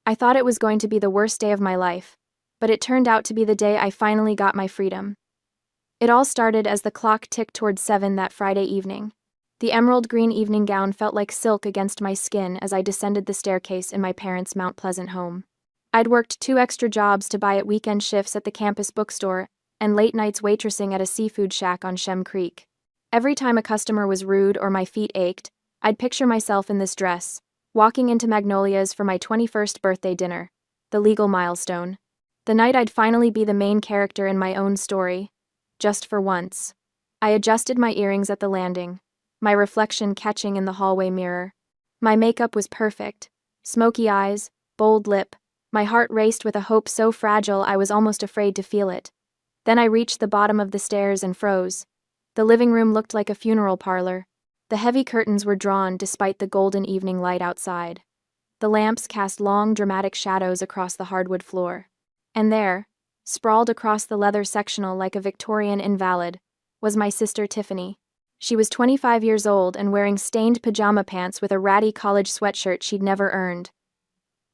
I thought it was going to be the worst day of my life, but it turned out to be the day I finally got my freedom. It all started as the clock ticked toward 7 that Friday evening. The emerald green evening gown felt like silk against my skin as I descended the staircase in my parents' Mount Pleasant home. I'd worked 2 extra jobs to buy at weekend shifts at the campus bookstore and late nights waitressing at a seafood shack on Shem Creek. Every time a customer was rude or my feet ached, I'd picture myself in this dress, walking into Magnolia's for my 21st birthday dinner, the legal milestone. The night I'd finally be the main character in my own story, just for once. I adjusted my earrings at the landing, my reflection catching in the hallway mirror. My makeup was perfect, smoky eyes, bold lip. My heart raced with a hope so fragile I was almost afraid to feel it. Then I reached the bottom of the stairs and froze. The living room looked like a funeral parlor. The heavy curtains were drawn despite the golden evening light outside. The lamps cast long, dramatic shadows across the hardwood floor. And there, sprawled across the leather sectional like a Victorian invalid, was my sister Tiffany. She was 25 years old and wearing stained pajama pants with a ratty college sweatshirt she'd never earned.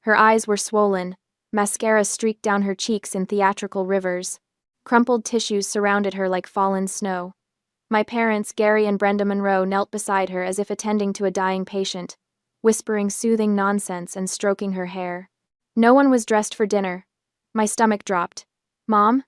Her eyes were swollen, mascara streaked down her cheeks in theatrical rivers. Crumpled tissues surrounded her like fallen snow. My parents, Gary and Brenda Monroe, knelt beside her as if attending to a dying patient, whispering soothing nonsense and stroking her hair. No one was dressed for dinner. My stomach dropped. "Mom?"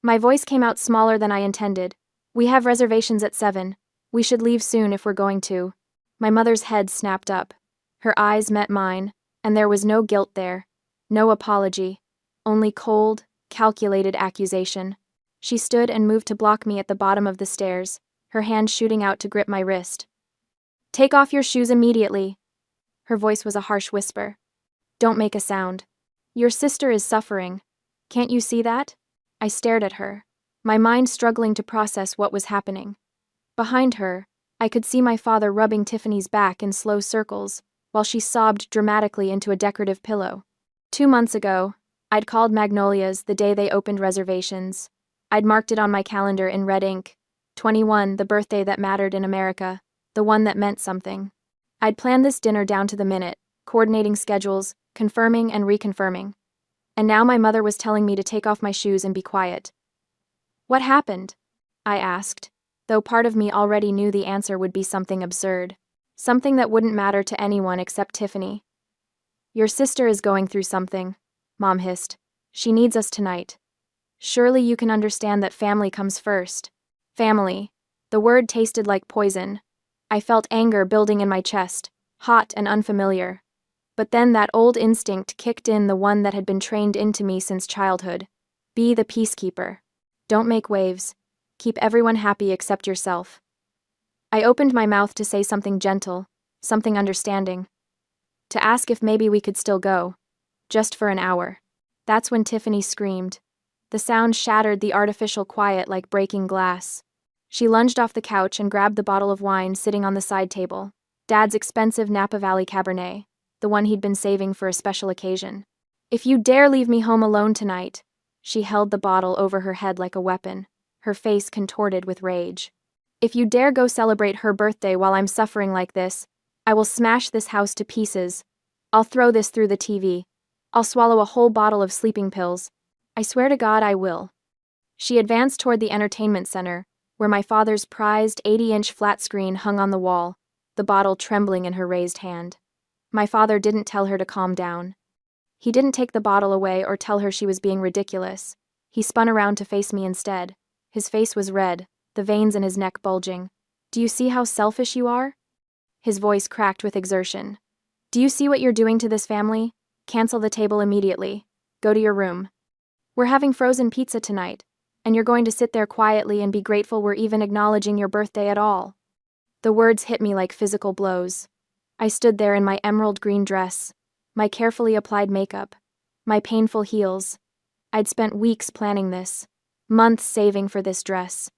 My voice came out smaller than I intended. "We have reservations at 7. We should leave soon if we're going to." My mother's head snapped up. Her eyes met mine, and there was no guilt there, no apology, only cold, calculated accusation. She stood and moved to block me at the bottom of the stairs, her hand shooting out to grip my wrist. "Take off your shoes immediately." Her voice was a harsh whisper. "Don't make a sound. Your sister is suffering. Can't you see that?" I stared at her, my mind struggling to process what was happening. Behind her, I could see my father rubbing Tiffany's back in slow circles, while she sobbed dramatically into a decorative pillow. 2 months ago, I'd called Magnolia's the day they opened reservations. I'd marked it on my calendar in red ink. 21, the birthday that mattered in America, the one that meant something. I'd planned this dinner down to the minute, coordinating schedules, confirming and reconfirming. And now my mother was telling me to take off my shoes and be quiet. "What happened?" I asked, though part of me already knew the answer would be something absurd. Something that wouldn't matter to anyone except Tiffany. "Your sister is going through something," Mom hissed. "She needs us tonight. Surely you can understand that family comes first." Family. The word tasted like poison. I felt anger building in my chest, hot and unfamiliar. But then that old instinct kicked in, the one that had been trained into me since childhood. Be the peacekeeper. Don't make waves. Keep everyone happy except yourself. I opened my mouth to say something gentle, something understanding. To ask if maybe we could still go. Just for an hour. That's when Tiffany screamed. The sound shattered the artificial quiet like breaking glass. She lunged off the couch and grabbed the bottle of wine sitting on the side table. Dad's expensive Napa Valley Cabernet, the one he'd been saving for a special occasion. "If you dare leave me home alone tonight." She held the bottle over her head like a weapon, her face contorted with rage. "If you dare go celebrate her birthday while I'm suffering like this, I will smash this house to pieces. I'll throw this through the TV. I'll swallow a whole bottle of sleeping pills. I swear to God I will." She advanced toward the entertainment center, where my father's prized 80-inch flat screen hung on the wall, the bottle trembling in her raised hand. My father didn't tell her to calm down. He didn't take the bottle away or tell her she was being ridiculous. He spun around to face me instead. His face was red, the veins in his neck bulging. "Do you see how selfish you are?" His voice cracked with exertion. "Do you see what you're doing to this family? Cancel the table immediately. Go to your room. We're having frozen pizza tonight, and you're going to sit there quietly and be grateful we're even acknowledging your birthday at all." The words hit me like physical blows. I stood there in my emerald green dress, my carefully applied makeup, my painful heels. I'd spent weeks planning this, months saving for this dress,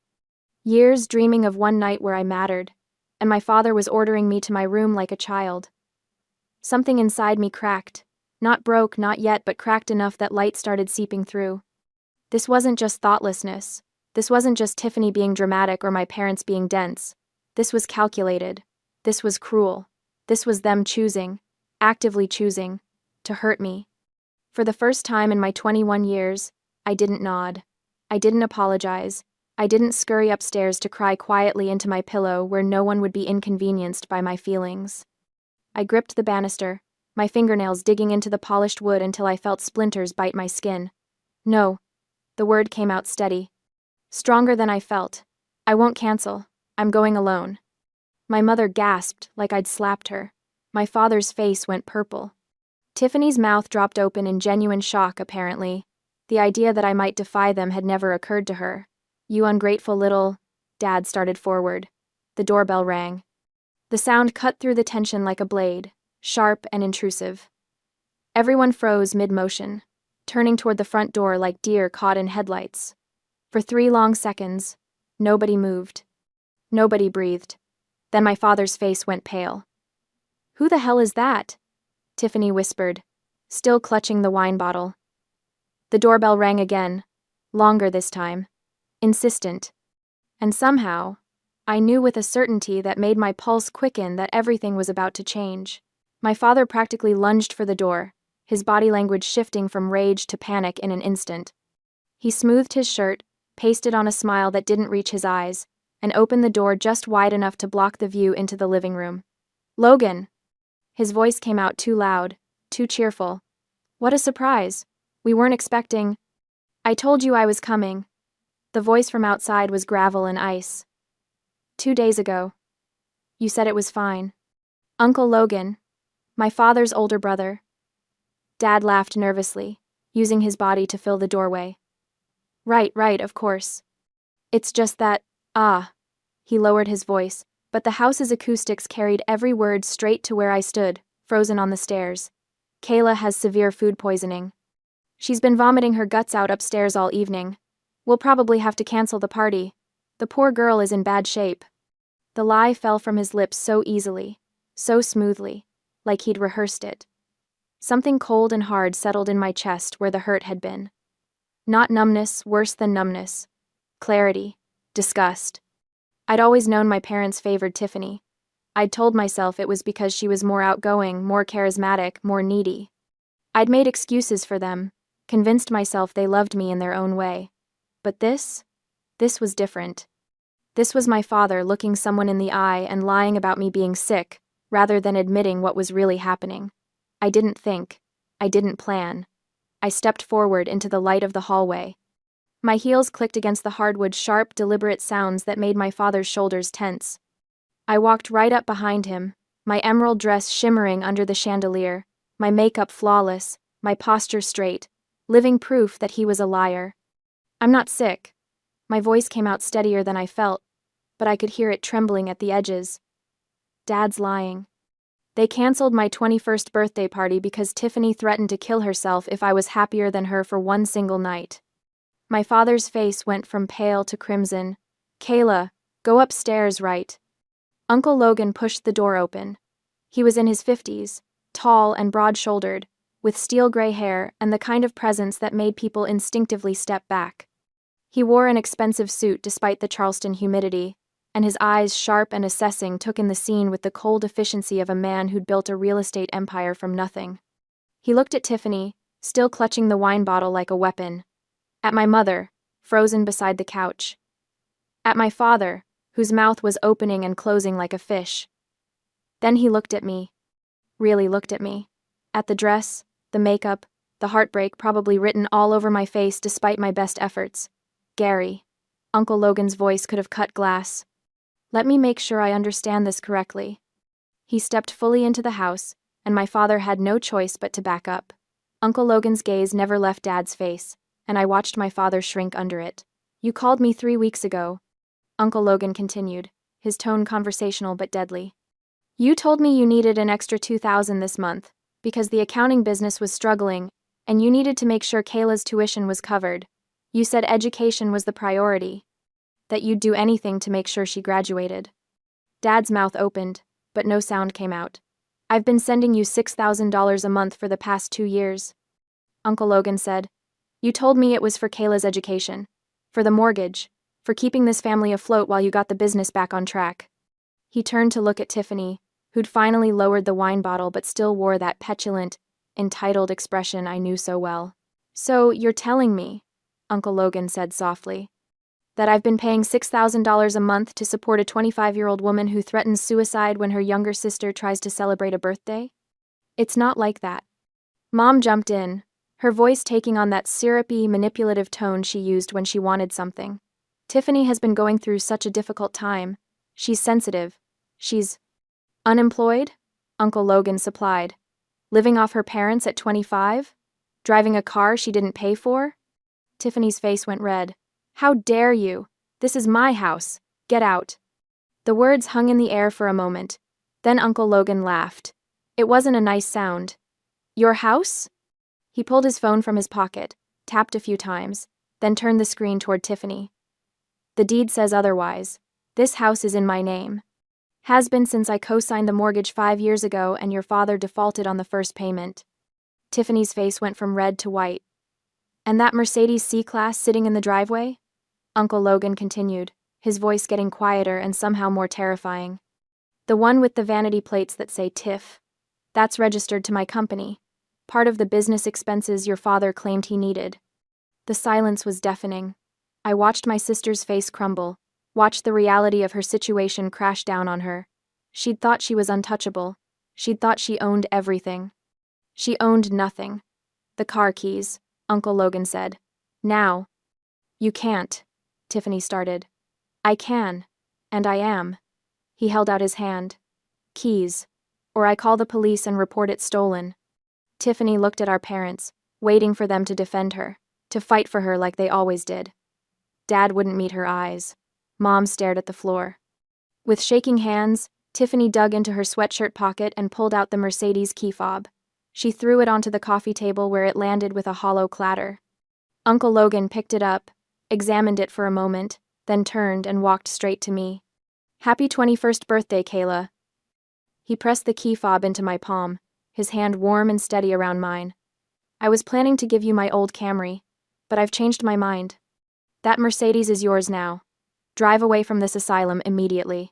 years dreaming of one night where I mattered, and my father was ordering me to my room like a child. Something inside me cracked. Not broke, not yet, but cracked enough that light started seeping through. This wasn't just thoughtlessness. This wasn't just Tiffany being dramatic or my parents being dense. This was calculated. This was cruel. This was them choosing, actively choosing, to hurt me. For the first time in my 21 years, I didn't nod. I didn't apologize. I didn't scurry upstairs to cry quietly into my pillow where no one would be inconvenienced by my feelings. I gripped the banister, my fingernails digging into the polished wood until I felt splinters bite my skin. No. The word came out steady. Stronger than I felt. I won't cancel. I'm going alone. My mother gasped like I'd slapped her. My father's face went purple. Tiffany's mouth dropped open in genuine shock, apparently. The idea that I might defy them had never occurred to her. You ungrateful little... Dad started forward. The doorbell rang. The sound cut through the tension like a blade, sharp and intrusive. Everyone froze mid-motion, turning toward the front door like deer caught in headlights. For 3 long seconds, nobody moved. Nobody breathed. Then my father's face went pale. "Who the hell is that?" Tiffany whispered, still clutching the wine bottle. The doorbell rang again, longer this time, insistent. And somehow, I knew with a certainty that made my pulse quicken that everything was about to change. My father practically lunged for the door, his body language shifting from rage to panic in an instant. He smoothed his shirt, pasted on a smile that didn't reach his eyes, and opened the door just wide enough to block the view into the living room. "Logan!" His voice came out too loud, too cheerful. "What a surprise. We weren't expecting..." "I told you I was coming." The voice from outside was gravel and ice. 2 days ago. You said it was fine. Uncle Logan. My father's older brother. Dad laughed nervously, using his body to fill the doorway. Right, of course. It's just that, He lowered his voice, but the house's acoustics carried every word straight to where I stood, frozen on the stairs. Kayla has severe food poisoning. She's been vomiting her guts out upstairs all evening. We'll probably have to cancel the party. The poor girl is in bad shape. The lie fell from his lips so easily, so smoothly, like he'd rehearsed it. Something cold and hard settled in my chest where the hurt had been. Not numbness, worse than numbness. Clarity. Disgust. I'd always known my parents favored Tiffany. I'd told myself it was because she was more outgoing, more charismatic, more needy. I'd made excuses for them, convinced myself they loved me in their own way. But this was different. This was my father looking someone in the eye and lying about me being sick, rather than admitting what was really happening. I didn't think. I didn't plan. I stepped forward into the light of the hallway. My heels clicked against the hardwood, sharp, deliberate sounds that made my father's shoulders tense. I walked right up behind him, my emerald dress shimmering under the chandelier, my makeup flawless, my posture straight, living proof that he was a liar. "I'm not sick." My voice came out steadier than I felt, but I could hear it trembling at the edges. Dad's lying. They canceled my 21st birthday party because Tiffany threatened to kill herself if I was happier than her for one single night. My father's face went from pale to crimson. "Kayla, go upstairs, right?" Uncle Logan pushed the door open. He was in his 50s, tall and broad-shouldered, with steel gray hair and the kind of presence that made people instinctively step back. He wore an expensive suit despite the Charleston humidity, and his eyes, sharp and assessing, took in the scene with the cold efficiency of a man who'd built a real estate empire from nothing. He looked at Tiffany, still clutching the wine bottle like a weapon. At my mother, frozen beside the couch. At my father, whose mouth was opening and closing like a fish. Then he looked at me. Really looked at me. At the dress, the makeup, the heartbreak probably written all over my face despite my best efforts. "Gary." Uncle Logan's voice could have cut glass. "Let me make sure I understand this correctly." He stepped fully into the house, and my father had no choice but to back up. Uncle Logan's gaze never left Dad's face, and I watched my father shrink under it. "You called me 3 weeks ago," Uncle Logan continued, his tone conversational but deadly. "You told me you needed an extra $2,000 this month, because the accounting business was struggling, and you needed to make sure Kayla's tuition was covered. You said education was the priority, that you'd do anything to make sure she graduated." Dad's mouth opened, but no sound came out. "I've been sending you $6,000 a month for the past 2 years. Uncle Logan said. "You told me it was for Kayla's education, for the mortgage, for keeping this family afloat while you got the business back on track." He turned to look at Tiffany, who'd finally lowered the wine bottle but still wore that petulant, entitled expression I knew so well. "So, you're telling me," Uncle Logan said softly, "that I've been paying $6,000 a month to support a 25-year-old woman who threatens suicide when her younger sister tries to celebrate a birthday? It's not like that." Mom jumped in, her voice taking on that syrupy, manipulative tone she used when she wanted something. "Tiffany has been going through such a difficult time. She's sensitive. She's unemployed," Uncle Logan supplied. "Living off her parents at 25? Driving a car she didn't pay for?" Tiffany's face went red. "How dare you? This is my house. Get out." The words hung in the air for a moment. Then Uncle Logan laughed. It wasn't a nice sound. "Your house?" He pulled his phone from his pocket, tapped a few times, then turned the screen toward Tiffany. "The deed says otherwise. This house is in my name. Has been since I co-signed the mortgage 5 years ago and your father defaulted on the first payment." Tiffany's face went from red to white. "And that Mercedes C-Class sitting in the driveway?" Uncle Logan continued, his voice getting quieter and somehow more terrifying. "The one with the vanity plates that say Tiff. That's registered to my company. Part of the business expenses your father claimed he needed." The silence was deafening. I watched my sister's face crumble, watched the reality of her situation crash down on her. She'd thought she was untouchable. She'd thought she owned everything. She owned nothing. "The car keys," Uncle Logan said. "Now." "You can't," Tiffany started. "I can. And I am." He held out his hand. "Keys. Or I call the police and report it stolen." Tiffany looked at our parents, waiting for them to defend her, to fight for her like they always did. Dad wouldn't meet her eyes. Mom stared at the floor. With shaking hands, Tiffany dug into her sweatshirt pocket and pulled out the Mercedes key fob. She threw it onto the coffee table where it landed with a hollow clatter. Uncle Logan picked it up, examined it for a moment, then turned and walked straight to me. "Happy 21st birthday, Kayla." He pressed the key fob into my palm, his hand warm and steady around mine. "I was planning to give you my old Camry, but I've changed my mind. That Mercedes is yours now. Drive away from this asylum immediately."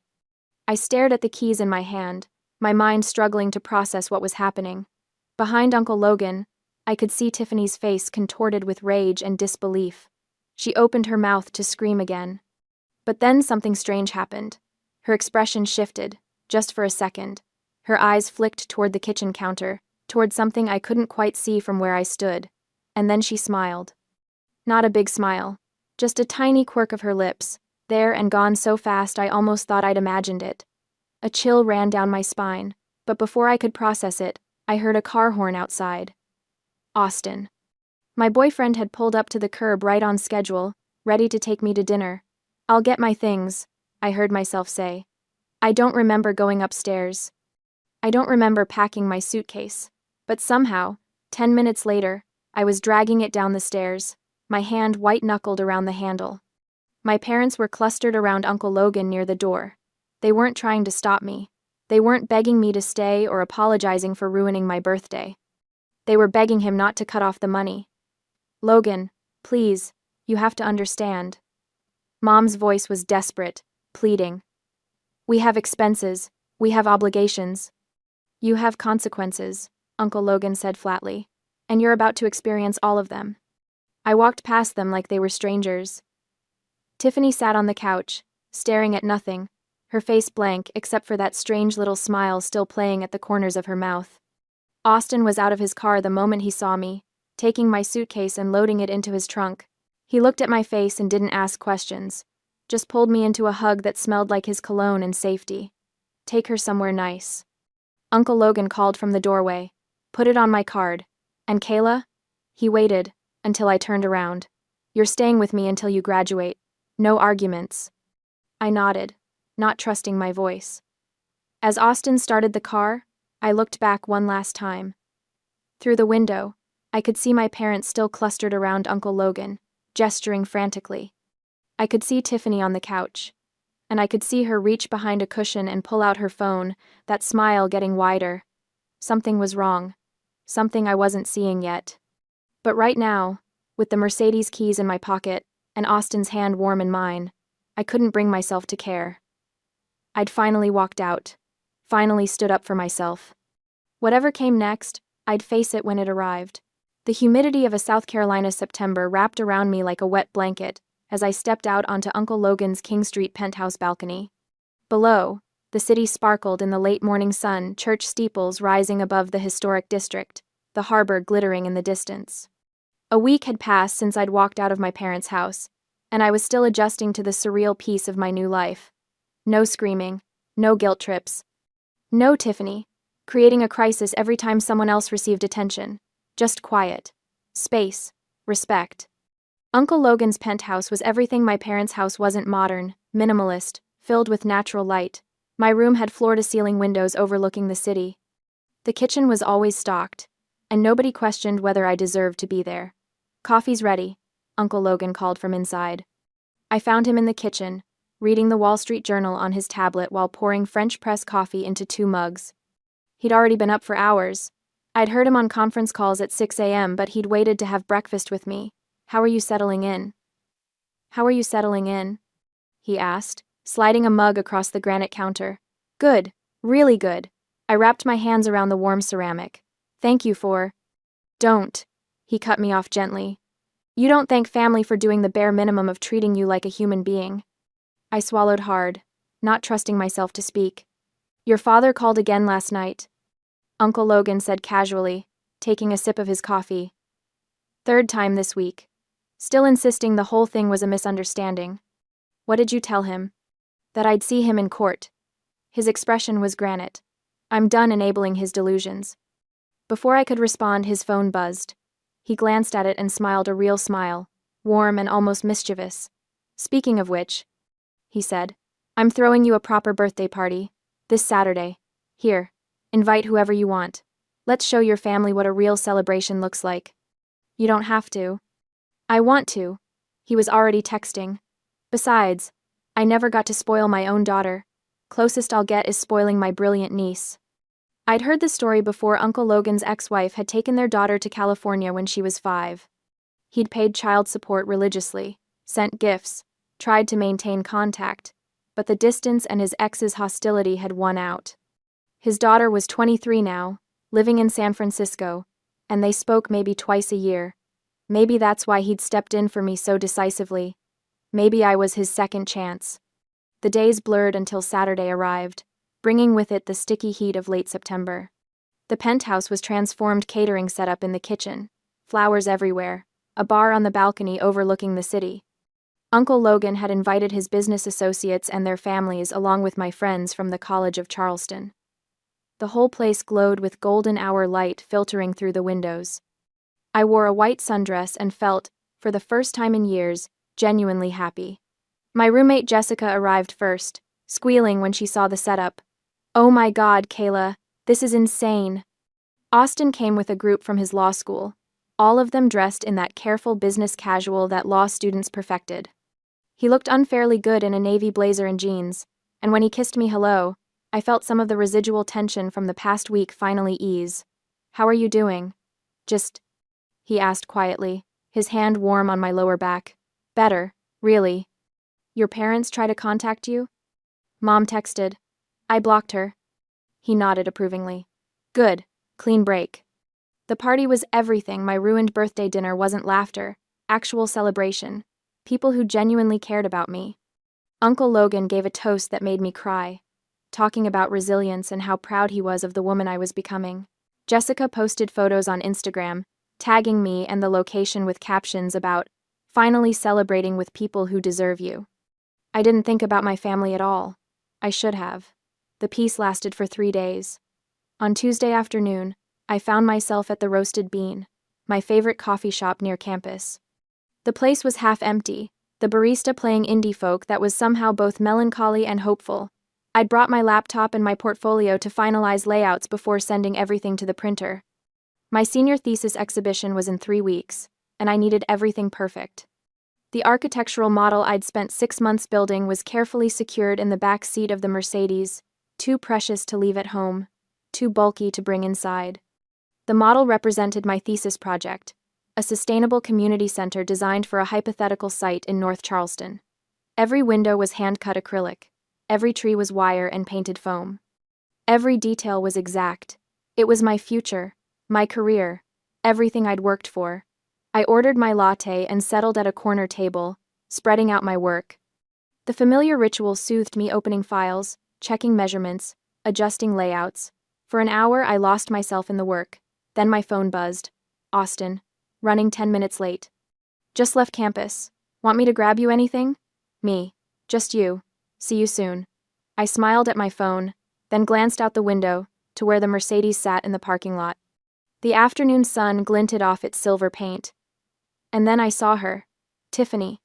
I stared at the keys in my hand, my mind struggling to process what was happening. Behind Uncle Logan, I could see Tiffany's face contorted with rage and disbelief. She opened her mouth to scream again. But then something strange happened. Her expression shifted, just for a second. Her eyes flicked toward the kitchen counter, toward something I couldn't quite see from where I stood. And then she smiled. Not a big smile, just a tiny quirk of her lips, there and gone so fast I almost thought I'd imagined it. A chill ran down my spine, but before I could process it, I heard a car horn outside. Austin. My boyfriend had pulled up to the curb right on schedule, ready to take me to dinner. "I'll get my things," I heard myself say. I don't remember going upstairs. I don't remember packing my suitcase, but somehow, 10 minutes later, I was dragging it down the stairs, my hand white-knuckled around the handle. My parents were clustered around Uncle Logan near the door. They weren't trying to stop me. They weren't begging me to stay or apologizing for ruining my birthday. They were begging him not to cut off the money. "Logan, please, you have to understand." Mom's voice was desperate, pleading. "We have expenses. We have obligations." "You have consequences," Uncle Logan said flatly, "and you're about to experience all of them." I walked past them like they were strangers. Tiffany sat on the couch, staring at nothing, her face blank except for that strange little smile still playing at the corners of her mouth. Austin was out of his car the moment he saw me, taking my suitcase and loading it into his trunk. He looked at my face and didn't ask questions, just pulled me into a hug that smelled like his cologne and safety. "Take her somewhere nice." Uncle Logan called from the doorway, "Put it on my card. And Kayla?" He waited until I turned around. "You're staying with me until you graduate. No arguments." I nodded, not trusting my voice. As Austin started the car, I looked back one last time. Through the window, I could see my parents still clustered around Uncle Logan, gesturing frantically. I could see Tiffany on the couch, and I could see her reach behind a cushion and pull out her phone, that smile getting wider. Something was wrong. Something I wasn't seeing yet. But right now, with the Mercedes keys in my pocket and Austin's hand warm in mine, I couldn't bring myself to care. I'd finally walked out, finally stood up for myself. Whatever came next, I'd face it when it arrived. The humidity of a South Carolina September wrapped around me like a wet blanket as I stepped out onto Uncle Logan's King Street penthouse balcony. Below, the city sparkled in the late morning sun, church steeples rising above the historic district, the harbor glittering in the distance. A week had passed since I'd walked out of my parents' house, and I was still adjusting to the surreal peace of my new life. No screaming, no guilt trips, no Tiffany, creating a crisis every time someone else received attention. Just quiet, space, respect. Uncle Logan's penthouse was everything my parents' house wasn't: modern, minimalist, filled with natural light. My room had floor-to-ceiling windows overlooking the city. The kitchen was always stocked, and nobody questioned whether I deserved to be there. "Coffee's ready," Uncle Logan called from inside. I found him in the kitchen, reading the Wall Street Journal on his tablet while pouring French press coffee into 2 mugs. He'd already been up for hours. I'd heard him on conference calls at 6 a.m., but he'd waited to have breakfast with me. "How are you settling in?" "How are you settling in?" he asked, sliding a mug across the granite counter. "Good, really good." I wrapped my hands around the warm ceramic. "Thank you for—" "Don't," he cut me off gently. "You don't thank family for doing the bare minimum of treating you like a human being." I swallowed hard, not trusting myself to speak. "Your father called again last night," Uncle Logan said casually, taking a sip of his coffee. "Third time this week." Still insisting the whole thing was a misunderstanding. "What did you tell him?" "That I'd see him in court." His expression was granite. "I'm done enabling his delusions." Before I could respond, his phone buzzed. He glanced at it and smiled a real smile, warm and almost mischievous. "Speaking of which," he said, "I'm throwing you a proper birthday party. This Saturday. Here, invite whoever you want. Let's show your family what a real celebration looks like." "You don't have to." "I want to." He was already texting. "Besides, I never got to spoil my own daughter. Closest I'll get is spoiling my brilliant niece." I'd heard the story before. Uncle Logan's ex-wife had taken their daughter to California when she was 5. He'd paid child support religiously, sent gifts, tried to maintain contact, but the distance and his ex's hostility had won out. His daughter was 23 now, living in San Francisco, and they spoke maybe twice a year. Maybe that's why he'd stepped in for me so decisively. Maybe I was his second chance. The days blurred until Saturday arrived, bringing with it the sticky heat of late September. The penthouse was transformed: catering set up in the kitchen, flowers everywhere, a bar on the balcony overlooking the city. Uncle Logan had invited his business associates and their families along with my friends from the College of Charleston. The whole place glowed with golden hour light filtering through the windows. I wore a white sundress and felt, for the first time in years, genuinely happy. My roommate Jessica arrived first, squealing when she saw the setup. "Oh my God, Kayla, this is insane." Austin came with a group from his law school, all of them dressed in that careful business casual that law students perfected. He looked unfairly good in a navy blazer and jeans, and when he kissed me hello, I felt some of the residual tension from the past week finally ease. "How are you doing?" "Just," he asked quietly, his hand warm on my lower back. "Better, really." "Your parents try to contact you?" "Mom texted. I blocked her." He nodded approvingly. "Good, clean break." The party was everything. My ruined birthday dinner wasn't laughter, actual celebration. People who genuinely cared about me. Uncle Logan gave a toast that made me cry, talking about resilience and how proud he was of the woman I was becoming. Jessica posted photos on Instagram, tagging me and the location with captions about, "Finally celebrating with people who deserve you." I didn't think about my family at all. I should have. The peace lasted for 3 days. On Tuesday afternoon, I found myself at the Roasted Bean, my favorite coffee shop near campus. The place was half empty, the barista playing indie folk that was somehow both melancholy and hopeful. I'd brought my laptop and my portfolio to finalize layouts before sending everything to the printer. My senior thesis exhibition was in 3 weeks, and I needed everything perfect. The architectural model I'd spent 6 months building was carefully secured in the back seat of the Mercedes, too precious to leave at home, too bulky to bring inside. The model represented my thesis project, a sustainable community center designed for a hypothetical site in North Charleston. Every window was hand-cut acrylic. Every tree was wire and painted foam. Every detail was exact. It was my future, My career. Everything I'd worked for. I ordered my latte and settled at a corner table, spreading out my work. The familiar ritual soothed me, opening files, checking measurements, adjusting layouts. For an hour, I lost myself in the work. Then my phone buzzed. Austin. Running 10 minutes late. Just left campus. Want me to grab you anything? Me. Just you. See you soon. I smiled at my phone, then glanced out the window to where the Mercedes sat in the parking lot. The afternoon sun glinted off its silver paint. And then I saw her. Tiffany.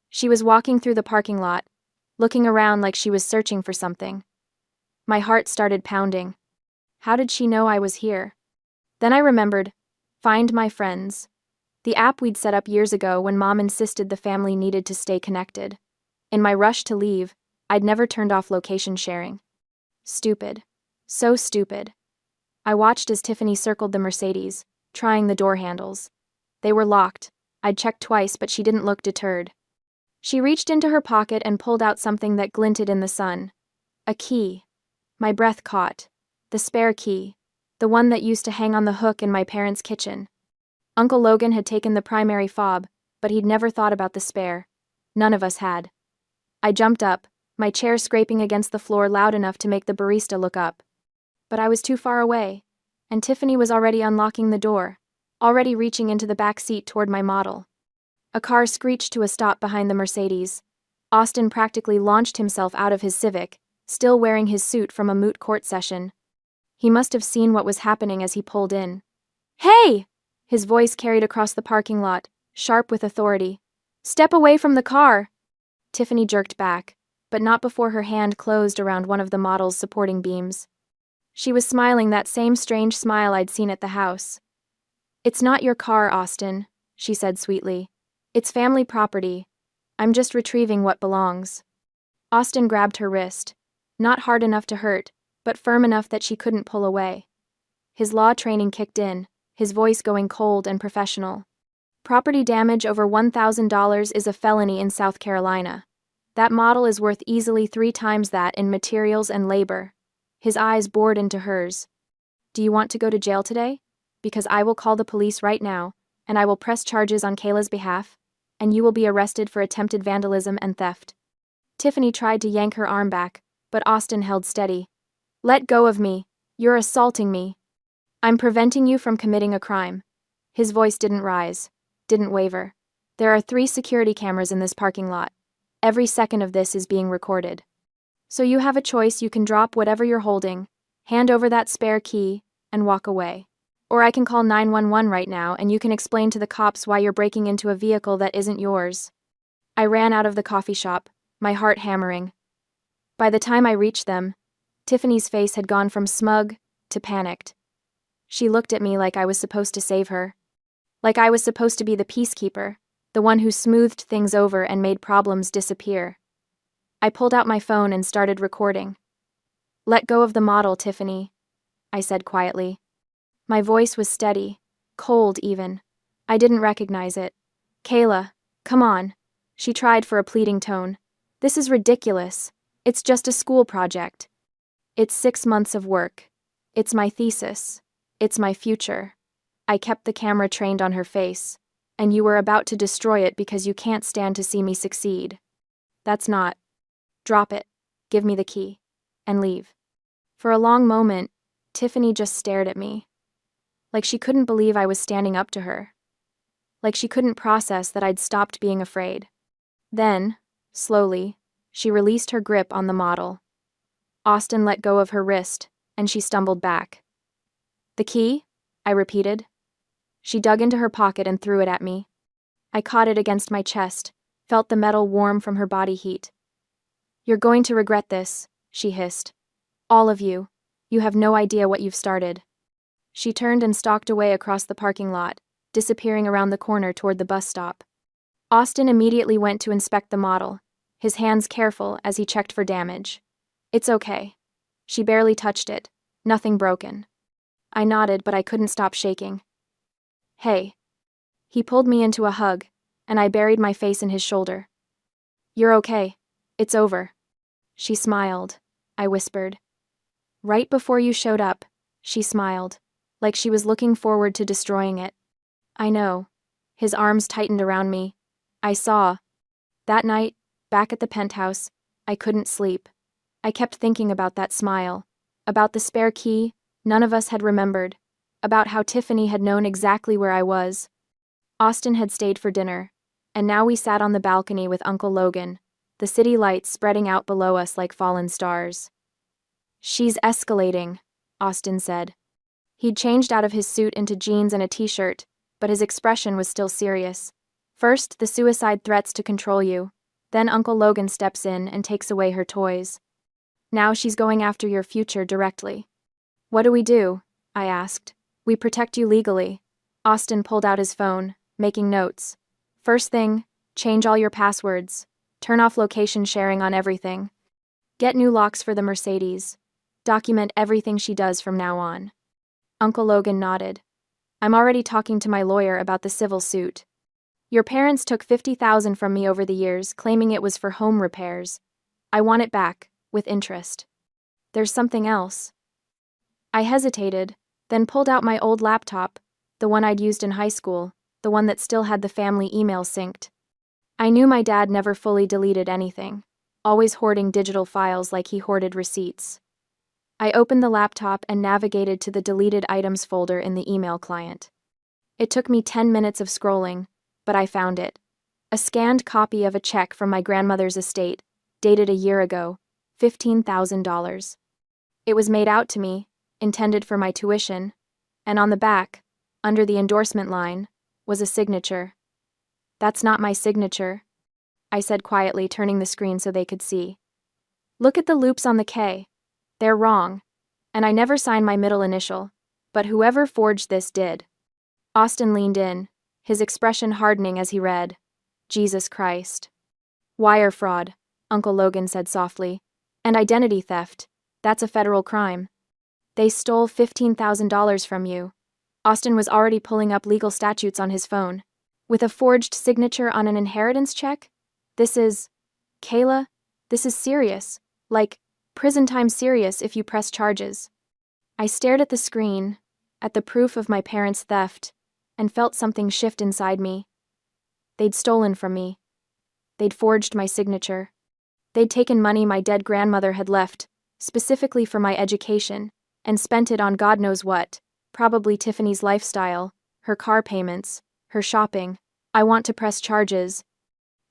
She was walking through the parking lot, looking around like she was searching for something. My heart started pounding. How did she know I was here? Then I remembered Find My Friends, the app we'd set up years ago when Mom insisted the family needed to stay connected. In my rush to leave, I'd never turned off location sharing. Stupid. So stupid. I watched as Tiffany circled the Mercedes, trying the door handles. They were locked. I'd checked twice, but she didn't look deterred. She reached into her pocket and pulled out something that glinted in the sun. A key. My breath caught. The spare key. The one that used to hang on the hook in my parents' kitchen. Uncle Logan had taken the primary fob, but he'd never thought about the spare. None of us had. I jumped up, my chair scraping against the floor loud enough to make the barista look up. But I was too far away, and Tiffany was already unlocking the door, already reaching into the back seat toward my model. A car screeched to a stop behind the Mercedes. Austin practically launched himself out of his Civic, still wearing his suit from a moot court session. He must have seen what was happening as he pulled in. "Hey!" His voice carried across the parking lot, sharp with authority. "Step away from the car!" Tiffany jerked back, but not before her hand closed around one of the model's supporting beams. She was smiling that same strange smile I'd seen at the house. "It's not your car, Austin," she said sweetly. "It's family property. I'm just retrieving what belongs." Austin grabbed her wrist, not hard enough to hurt, but firm enough that she couldn't pull away. His law training kicked in, his voice going cold and professional. "Property damage over $1,000 is a felony in South Carolina. That model is worth easily 3 times that in materials and labor." His eyes bored into hers. "Do you want to go to jail today? Because I will call the police right now, and I will press charges on Kayla's behalf, and you will be arrested for attempted vandalism and theft." Tiffany tried to yank her arm back, but Austin held steady. "Let go of me. You're assaulting me. I'm preventing you from committing a crime." His voice didn't rise, didn't waver. "There are 3 security cameras in this parking lot. Every second of this is being recorded. So you have a choice. You can drop whatever you're holding, hand over that spare key, and walk away. Or I can call 911 right now and you can explain to the cops why you're breaking into a vehicle that isn't yours." I ran out of the coffee shop, my heart hammering. By the time I reached them, Tiffany's face had gone from smug to panicked. She looked at me like I was supposed to save her. Like I was supposed to be the peacekeeper, the one who smoothed things over and made problems disappear. I pulled out my phone and started recording. "Let go of the model, Tiffany," I said quietly. My voice was steady, cold even. I didn't recognize it. "Kayla, come on." She tried for a pleading tone. "This is ridiculous. It's just a school project. It's 6 months of work. It's my thesis. It's my future." I kept the camera trained on her face. "And you were about to destroy it because you can't stand to see me succeed. That's not. Drop it, give me the key, and leave." For a long moment, Tiffany just stared at me. Like she couldn't believe I was standing up to her. Like she couldn't process that I'd stopped being afraid. Then, slowly, she released her grip on the model. Austin let go of her wrist, and she stumbled back. "The key?" I repeated. She dug into her pocket and threw it at me. I caught it against my chest, felt the metal warm from her body heat. "You're going to regret this," she hissed. "All of you. You have no idea what you've started." She turned and stalked away across the parking lot, disappearing around the corner toward the bus stop. Austin immediately went to inspect the model, his hands careful as he checked for damage. "It's okay. She barely touched it. Nothing broken." I nodded, but I couldn't stop shaking. "Hey." He pulled me into a hug, and I buried my face in his shoulder. "You're okay. It's over." She smiled, I whispered. "Right before you showed up," she smiled, like she was looking forward to destroying it. I know. His arms tightened around me. I saw. That night, back at the penthouse, I couldn't sleep. I kept thinking about that smile, about the spare key none of us had remembered, about how Tiffany had known exactly where I was. Austin had stayed for dinner, and now we sat on the balcony with Uncle Logan, the city lights spreading out below us like fallen stars. "She's escalating," Austin said. He'd changed out of his suit into jeans and a t-shirt, but his expression was still serious. First, the suicide threats to control you. Then Uncle Logan steps in and takes away her toys. Now she's going after your future directly. "What do we do?" I asked. "We protect you legally." Austin pulled out his phone, making notes. "First thing, change all your passwords. Turn off location sharing on everything. Get new locks for the Mercedes. Document everything she does from now on." Uncle Logan nodded. "I'm already talking to my lawyer about the civil suit. Your parents took $50,000 from me over the years, claiming it was for home repairs. I want it back, with interest. There's something else." I hesitated, then pulled out my old laptop, the one I'd used in high school, the one that still had the family email synced. I knew my dad never fully deleted anything, always hoarding digital files like he hoarded receipts. I opened the laptop and navigated to the deleted items folder in the email client. It took me 10 minutes of scrolling, but I found it. A scanned copy of a check from my grandmother's estate, dated a year ago, $15,000. It was made out to me, intended for my tuition, and on the back, under the endorsement line, was a signature. "That's not my signature," I said quietly, turning the screen so they could see. "Look at the loops on the K. They're wrong. And I never signed my middle initial, but whoever forged this did." Austin leaned in, his expression hardening as he read, "Jesus Christ." "Wire fraud," Uncle Logan said softly. "And identity theft. That's a federal crime. They stole $15,000 from you." Austin was already pulling up legal statutes on his phone. "With a forged signature on an inheritance check? Kayla, this is serious. Like, prison time serious if you press charges." I stared at the screen, at the proof of my parents' theft, and felt something shift inside me. They'd stolen from me. They'd forged my signature. They'd taken money my dead grandmother had left, specifically for my education, and spent it on God knows what, probably Tiffany's lifestyle, her car payments, her shopping. "I want to press charges,"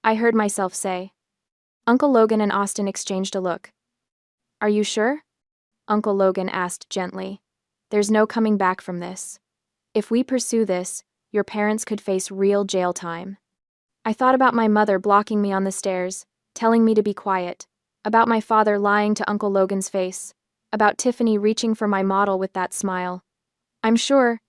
I heard myself say. Uncle Logan and Austin exchanged a look. "Are you sure?" Uncle Logan asked gently. "There's no coming back from this. If we pursue this, your parents could face real jail time." I thought about my mother blocking me on the stairs, telling me to be quiet, about my father lying to Uncle Logan's face, about Tiffany reaching for my model with that smile. "I'm sure,"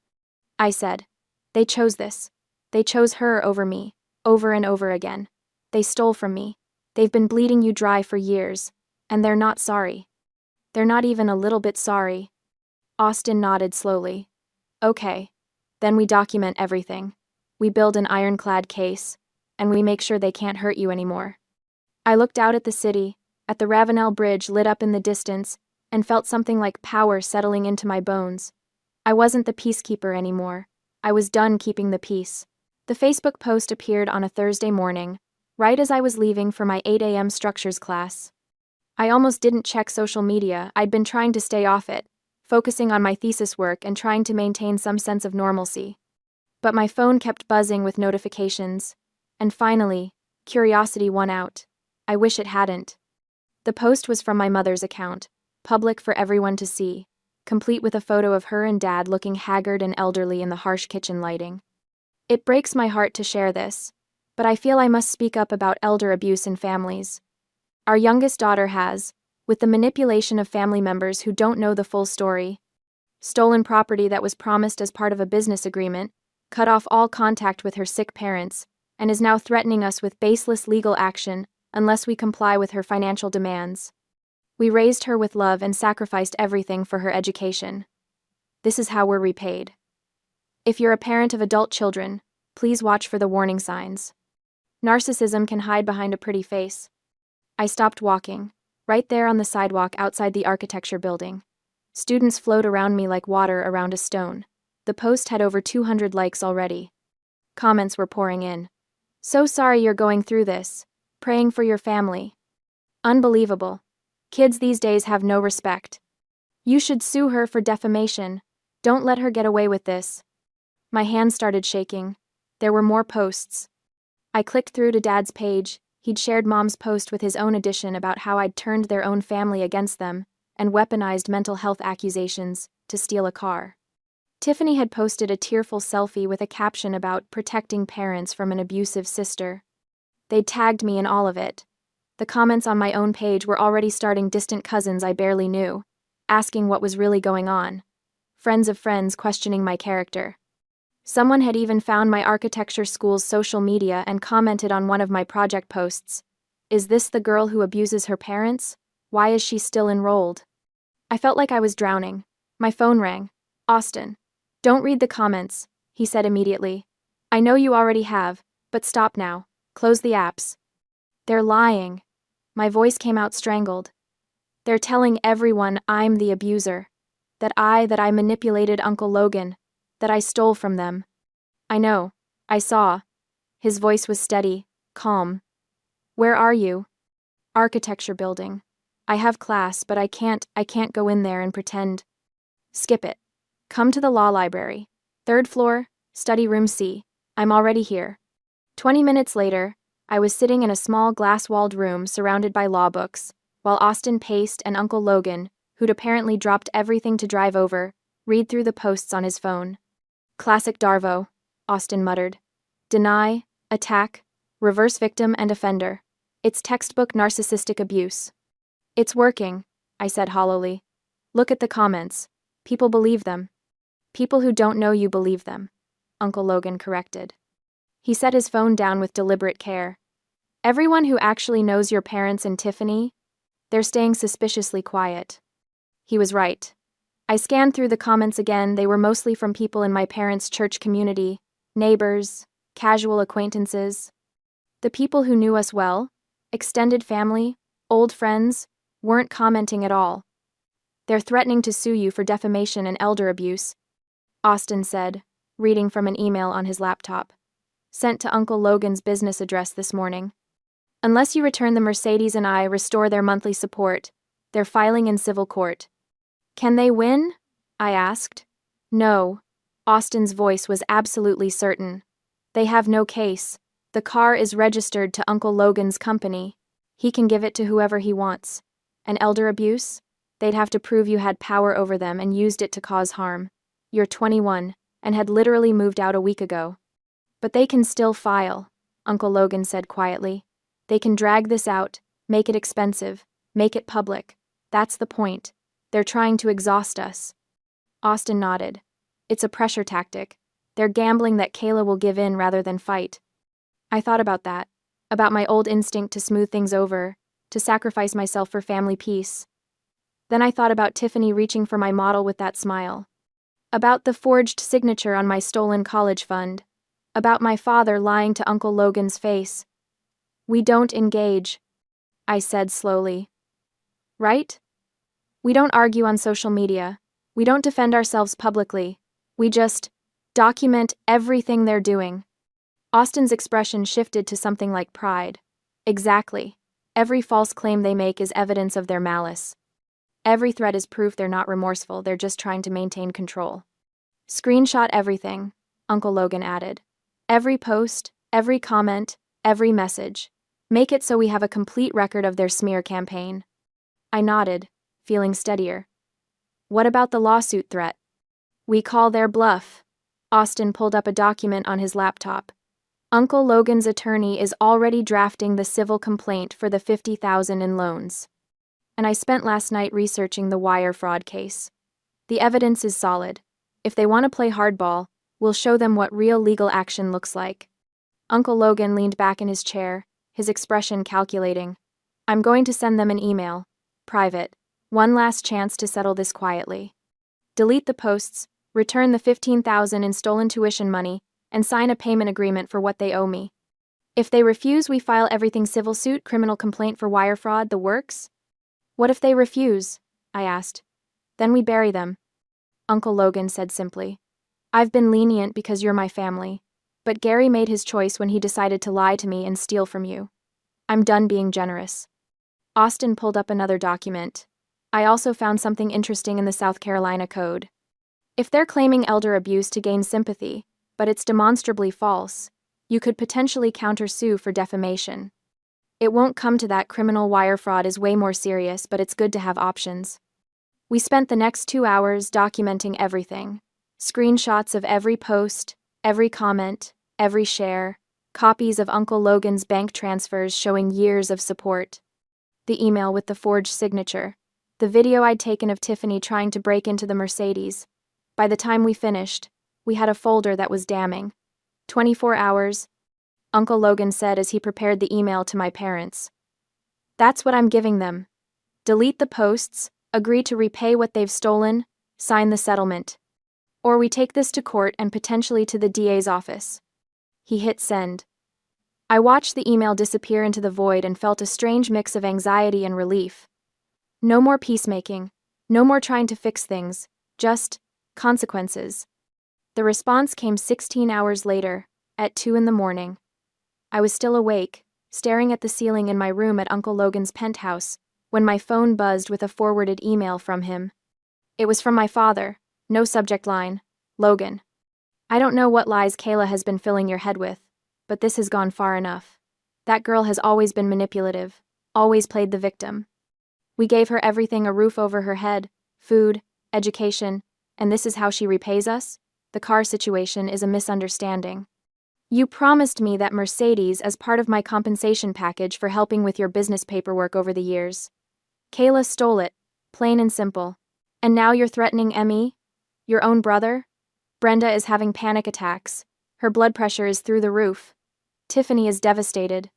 I said. "They chose this. They chose her over me, over and over again. They stole from me. They've been bleeding you dry for years, and they're not sorry. They're not even a little bit sorry." Austin nodded slowly. "Okay. Then we document everything. We build an ironclad case, and we make sure they can't hurt you anymore." I looked out at the city, at the Ravenel Bridge lit up in the distance, and felt something like power settling into my bones. I wasn't the peacekeeper anymore. I was done keeping the peace. The Facebook post appeared on a Thursday morning, right as I was leaving for my 8 a.m. structures class. I almost didn't check social media. I'd been trying to stay off it, focusing on my thesis work and trying to maintain some sense of normalcy. But my phone kept buzzing with notifications, and finally, curiosity won out. I wish it hadn't. The post was from my mother's account, public for everyone to see, complete with a photo of her and Dad looking haggard and elderly in the harsh kitchen lighting. It breaks my heart to share this, but I feel I must speak up about elder abuse in families. Our youngest daughter has, with the manipulation of family members who don't know the full story, stolen property that was promised as part of a business agreement, cut off all contact with her sick parents, and is now threatening us with baseless legal action unless we comply with her financial demands. We raised her with love and sacrificed everything for her education. This is how we're repaid. If you're a parent of adult children, please watch for the warning signs. Narcissism can hide behind a pretty face. I stopped walking, right there on the sidewalk outside the architecture building. Students flowed around me like water around a stone. The post had over 200 likes already. Comments were pouring in. So sorry you're going through this. Praying for your family. Unbelievable. Kids these days have no respect. You should sue her for defamation. Don't let her get away with this. My hands started shaking. There were more posts. I clicked through to Dad's page. He'd shared Mom's post with his own edition about how I'd turned their own family against them and weaponized mental health accusations to steal a car. Tiffany had posted a tearful selfie with a caption about protecting parents from an abusive sister. They'd tagged me in all of it. The comments on my own page were already starting distant cousins I barely knew, asking what was really going on. Friends of friends questioning my character. Someone had even found my architecture school's social media and commented on one of my project posts. Is this the girl who abuses her parents? Why is she still enrolled? I felt like I was drowning. My phone rang. Austin. Don't read the comments, he said immediately. I know you already have, but stop now. Close the apps. They're lying. My voice came out strangled. They're telling everyone I'm the abuser. That I manipulated Uncle Logan. That I stole from them. I know. I saw. His voice was steady, calm. Where are you? Architecture building. I have class, but I can't go in there and pretend. Skip it. Come to the law library. 3rd floor, study room C. I'm already here. 20 minutes later, I was sitting in a small glass-walled room surrounded by law books, while Austin paced and Uncle Logan, who'd apparently dropped everything to drive over, read through the posts on his phone. Classic Darvo, Austin muttered. Deny, attack, reverse victim and offender. It's textbook narcissistic abuse. It's working, I said hollowly. Look at the comments. People believe them. People who don't know you believe them, Uncle Logan corrected. He set his phone down with deliberate care. Everyone who actually knows your parents and Tiffany, they're staying suspiciously quiet. He was right. I scanned through the comments again. They were mostly from people in my parents' church community, neighbors, casual acquaintances. The people who knew us well, extended family, old friends, weren't commenting at all. They're threatening to sue you for defamation and elder abuse, Austin said, reading from an email on his laptop. Sent to Uncle Logan's business address this morning. Unless you return the Mercedes and I restore their monthly support, they're filing in civil court. Can they win? I asked. No. Austin's voice was absolutely certain. They have no case. The car is registered to Uncle Logan's company. He can give it to whoever he wants. And elder abuse? They'd have to prove you had power over them and used it to cause harm. You're 21, and had literally moved out a week ago. But they can still file, Uncle Logan said quietly. They can drag this out, make it expensive, make it public. That's the point. They're trying to exhaust us. Austin nodded. It's a pressure tactic. They're gambling that Kayla will give in rather than fight. I thought about that, about my old instinct to smooth things over, to sacrifice myself for family peace. Then I thought about Tiffany reaching for my model with that smile. About the forged signature on my stolen college fund. About my father lying to Uncle Logan's face. We don't engage, I said slowly. Right? We don't argue on social media. We don't defend ourselves publicly. We just document everything they're doing. Austin's expression shifted to something like pride. Exactly. Every false claim they make is evidence of their malice. Every threat is proof they're not remorseful, they're just trying to maintain control. Screenshot everything, Uncle Logan added. Every post, every comment, every message. Make it so we have a complete record of their smear campaign. I nodded, feeling steadier. What about the lawsuit threat? We call their bluff. Austin pulled up a document on his laptop. Uncle Logan's attorney is already drafting the civil complaint for the $50,000 in loans. And I spent last night researching the wire fraud case. The evidence is solid. If they want to play hardball, we'll show them what real legal action looks like. Uncle Logan leaned back in his chair, his expression calculating. I'm going to send them an email. Private. One last chance to settle this quietly. Delete the posts, return the $15,000 in stolen tuition money, and sign a payment agreement for what they owe me. If they refuse, we file everything civil suit, criminal complaint for wire fraud, the works? What if they refuse? I asked. Then we bury them. Uncle Logan said simply. I've been lenient because you're my family. But Gary made his choice when he decided to lie to me and steal from you. I'm done being generous. Austin pulled up another document. I also found something interesting in the South Carolina Code. If they're claiming elder abuse to gain sympathy, but it's demonstrably false, you could potentially countersue for defamation. It won't come to that. Criminal wire fraud is way more serious, but it's good to have options. We spent the next 2 hours documenting everything. Screenshots of every post, every comment, every share, copies of Uncle Logan's bank transfers showing years of support. The email with the forged signature. The video I'd taken of Tiffany trying to break into the Mercedes. By the time we finished, we had a folder that was damning. 24 hours, Uncle Logan said as he prepared the email to my parents. That's what I'm giving them. Delete the posts, agree to repay what they've stolen, sign the settlement. Or we take this to court and potentially to the DA's office. He hit send. I watched the email disappear into the void and felt a strange mix of anxiety and relief. No more peacemaking, no more trying to fix things, just consequences. The response came 16 hours later, at 2 a.m. I was still awake, staring at the ceiling in my room at Uncle Logan's penthouse, when my phone buzzed with a forwarded email from him. It was from my father, no subject line, Logan. I don't know what lies Kayla has been filling your head with, but this has gone far enough. That girl has always been manipulative, always played the victim. We gave her everything: a roof over her head, food, education, and this is how she repays us? The car situation is a misunderstanding. You promised me that Mercedes as part of my compensation package for helping with your business paperwork over the years. Kayla stole it, plain and simple. And now you're threatening Emmy? Your own brother? Brenda is having panic attacks. Her blood pressure is through the roof. Tiffany is devastated.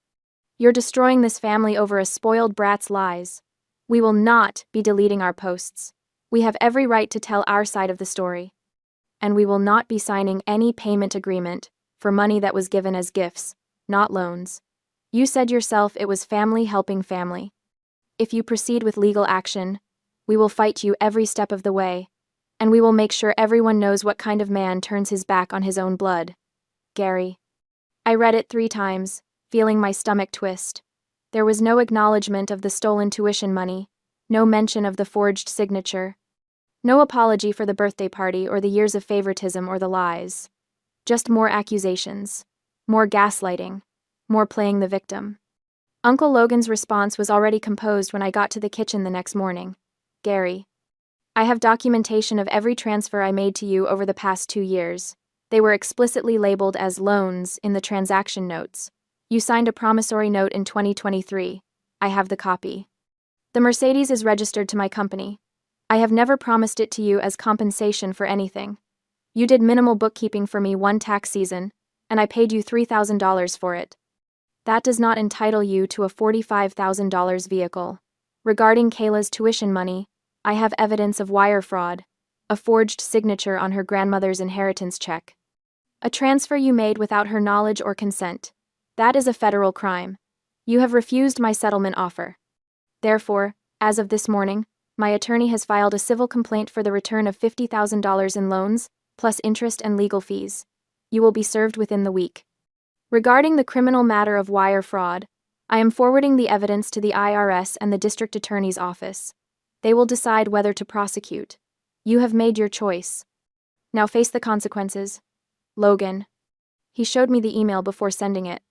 You're destroying this family over a spoiled brat's lies. We will not be deleting our posts. We have every right to tell our side of the story. And we will not be signing any payment agreement for money that was given as gifts, not loans. You said yourself it was family helping family. If you proceed with legal action, we will fight you every step of the way, and we will make sure everyone knows what kind of man turns his back on his own blood. Gary. I read it 3 times, feeling my stomach twist. There was no acknowledgement of the stolen tuition money, no mention of the forged signature, no apology for the birthday party or the years of favoritism or the lies. Just more accusations, more gaslighting, more playing the victim. Uncle Logan's response was already composed when I got to the kitchen the next morning. Gary. I have documentation of every transfer I made to you over the past 2 years. They were explicitly labeled as loans in the transaction notes. You signed a promissory note in 2023. I have the copy. The Mercedes is registered to my company. I have never promised it to you as compensation for anything. You did minimal bookkeeping for me one tax season, and I paid you $3,000 for it. That does not entitle you to a $45,000 vehicle. Regarding Kayla's tuition money, I have evidence of wire fraud, a forged signature on her grandmother's inheritance check. A transfer you made without her knowledge or consent. That is a federal crime. You have refused my settlement offer. Therefore, as of this morning, my attorney has filed a civil complaint for the return of $50,000 in loans, plus interest and legal fees. You will be served within the week. Regarding the criminal matter of wire fraud, I am forwarding the evidence to the IRS and the district attorney's office. They will decide whether to prosecute. You have made your choice. Now face the consequences. Logan. He showed me the email before sending it.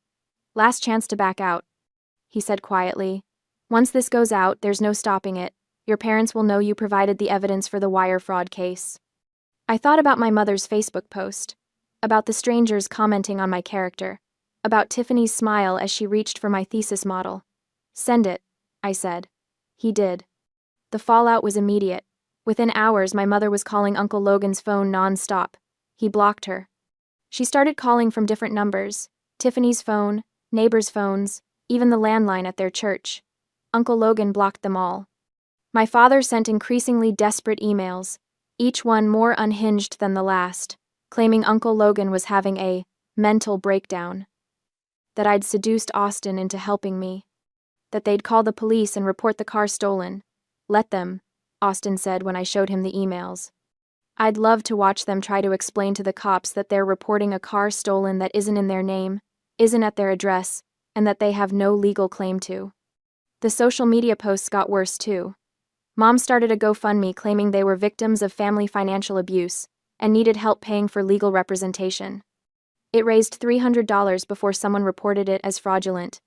Last chance to back out. He said quietly. Once this goes out, there's no stopping it. Your parents will know you provided the evidence for the wire fraud case. I thought about my mother's Facebook post, about the strangers commenting on my character, about Tiffany's smile as she reached for my thesis model. Send it, I said. He did. The fallout was immediate. Within hours, my mother was calling Uncle Logan's phone non-stop. He blocked her. She started calling from different numbers, Tiffany's phone, neighbors' phones, even the landline at their church. Uncle Logan blocked them all. My father sent increasingly desperate emails, each one more unhinged than the last, claiming Uncle Logan was having a mental breakdown. That I'd seduced Austin into helping me. That they'd call the police and report the car stolen. Let them, Austin said when I showed him the emails. I'd love to watch them try to explain to the cops that they're reporting a car stolen that isn't in their name, isn't at their address, and that they have no legal claim to. The social media posts got worse too. Mom started a GoFundMe claiming they were victims of family financial abuse and needed help paying for legal representation. It raised $300 before someone reported it as fraudulent.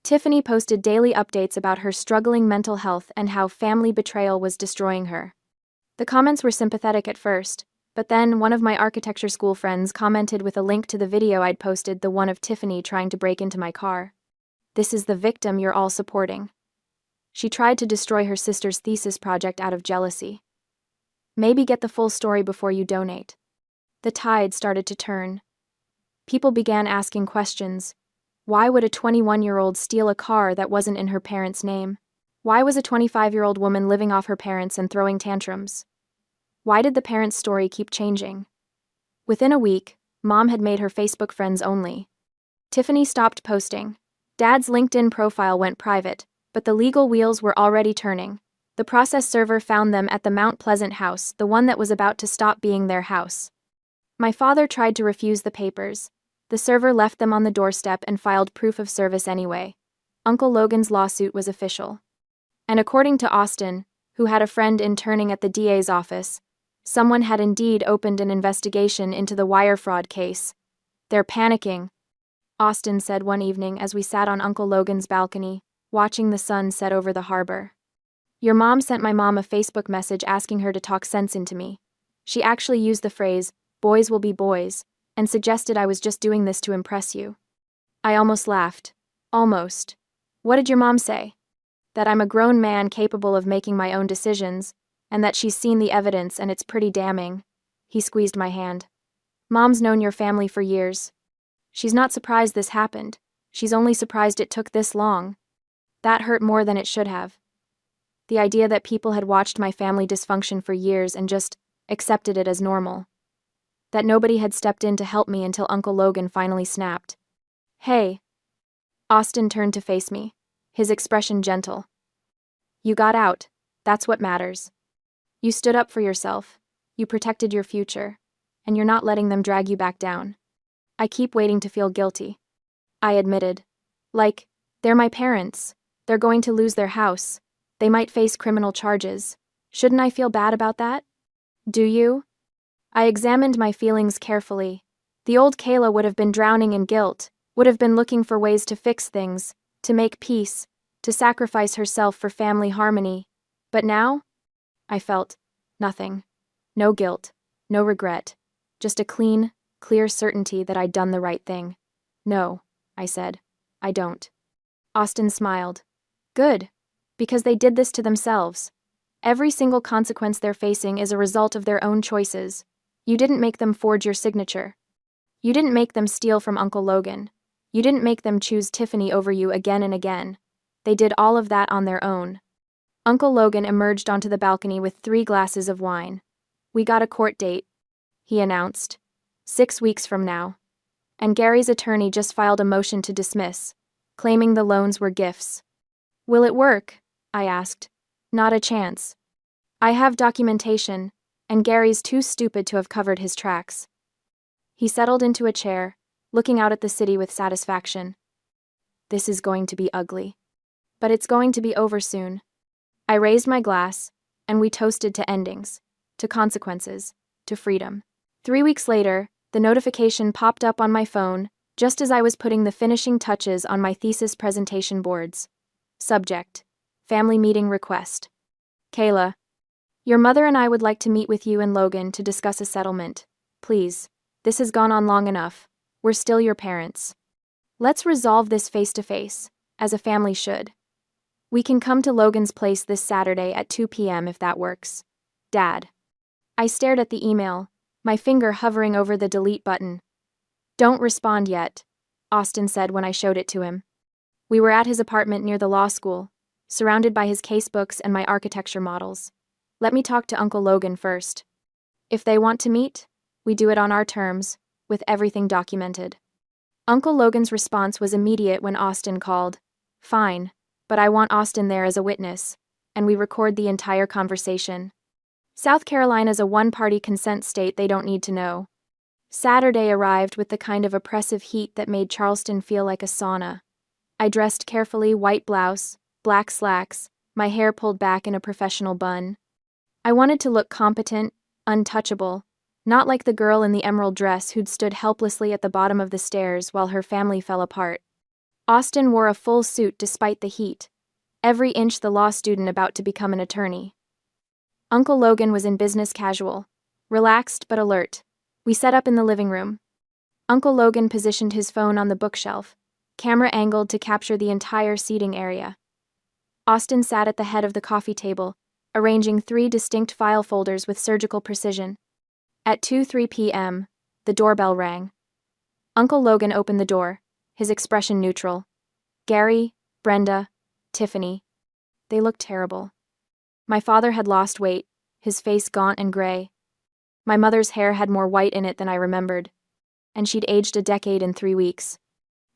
Tiffany posted daily updates about her struggling mental health and how family betrayal was destroying her. The comments were sympathetic at first, but then one of my architecture school friends commented with a link to the video I'd posted, the one of Tiffany trying to break into my car. "This is the victim you're all supporting. She tried to destroy her sister's thesis project out of jealousy. Maybe get the full story before you donate." The tide started to turn. People began asking questions. Why would a 21-year-old steal a car that wasn't in her parents' name? Why was a 25-year-old woman living off her parents and throwing tantrums? Why did the parents' story keep changing? Within a week, Mom had made her Facebook friends only. Tiffany stopped posting. Dad's LinkedIn profile went private, but the legal wheels were already turning. The process server found them at the Mount Pleasant house, the one that was about to stop being their house. My father tried to refuse the papers. The server left them on the doorstep and filed proof of service anyway. Uncle Logan's lawsuit was official. And according to Austin, who had a friend interning at the DA's office, someone had indeed opened an investigation into the wire fraud case. "They're panicking," Austin said one evening as we sat on Uncle Logan's balcony, watching the sun set over the harbor. "Your mom sent my mom a Facebook message asking her to talk sense into me. She actually used the phrase, 'boys will be boys,' and suggested I was just doing this to impress you." I almost laughed. Almost. "What did your mom say?" "That I'm a grown man capable of making my own decisions, and that she's seen the evidence and it's pretty damning." He squeezed my hand. "Mom's known your family for years. She's not surprised this happened. She's only surprised it took this long." That hurt more than it should have. The idea that people had watched my family dysfunction for years and just accepted it as normal. That nobody had stepped in to help me until Uncle Logan finally snapped. "Hey." Austin turned to face me, his expression gentle. "You got out. That's what matters. You stood up for yourself. You protected your future. And you're not letting them drag you back down." "I keep waiting to feel guilty," I admitted. "Like, they're my parents. They're going to lose their house. They might face criminal charges. Shouldn't I feel bad about that?" "Do you?" I examined my feelings carefully. The old Kayla would have been drowning in guilt, would have been looking for ways to fix things, to make peace, to sacrifice herself for family harmony. But now? I felt nothing. No guilt, no regret. Just a clean, clear certainty that I'd done the right thing. "No," I said. "I don't." Austin smiled. "Good. Because they did this to themselves. Every single consequence they're facing is a result of their own choices. You didn't make them forge your signature. You didn't make them steal from Uncle Logan. You didn't make them choose Tiffany over you again and again. They did all of that on their own." Uncle Logan emerged onto the balcony with 3 glasses of wine. "We got a court date," he announced. 6 weeks from now. And Gary's attorney just filed a motion to dismiss, claiming the loans were gifts. "Will it work?" I asked. "Not a chance. I have documentation, and Gary's too stupid to have covered his tracks." He settled into a chair, looking out at the city with satisfaction. "This is going to be ugly. But it's going to be over soon." I raised my glass, and we toasted to endings, to consequences, to freedom. 3 weeks later, the notification popped up on my phone, just as I was putting the finishing touches on my thesis presentation boards. Subject: Family Meeting Request. "Kayla, your mother and I would like to meet with you and Logan to discuss a settlement. Please, this has gone on long enough. We're still your parents. Let's resolve this face-to-face, as a family should. We can come to Logan's place this Saturday at 2 p.m. if that works. Dad." I stared at the email, my finger hovering over the delete button. "Don't respond yet," Austin said when I showed it to him. We were at his apartment near the law school, surrounded by his casebooks and my architecture models. "Let me talk to Uncle Logan first. If they want to meet, we do it on our terms, with everything documented." Uncle Logan's response was immediate when Austin called. "Fine, but I want Austin there as a witness," and we record the entire conversation. South Carolina's a one-party consent state they don't need to know. Saturday arrived with the kind of oppressive heat that made Charleston feel like a sauna. I dressed carefully, white blouse, black slacks, my hair pulled back in a professional bun. I wanted to look competent, untouchable, not like the girl in the emerald dress who'd stood helplessly at the bottom of the stairs while her family fell apart. Austin wore a full suit despite the heat, every inch the law student about to become an attorney. Uncle Logan was in business casual, relaxed but alert. We set up in the living room. Uncle Logan positioned his phone on the bookshelf, camera angled to capture the entire seating area. Austin sat at the head of the coffee table, arranging 3 distinct file folders with surgical precision. At 2:03 p.m., the doorbell rang. Uncle Logan opened the door, his expression neutral. Gary, Brenda, Tiffany. They looked terrible. My father had lost weight, his face gaunt and gray. My mother's hair had more white in it than I remembered, and she'd aged a decade in 3 weeks.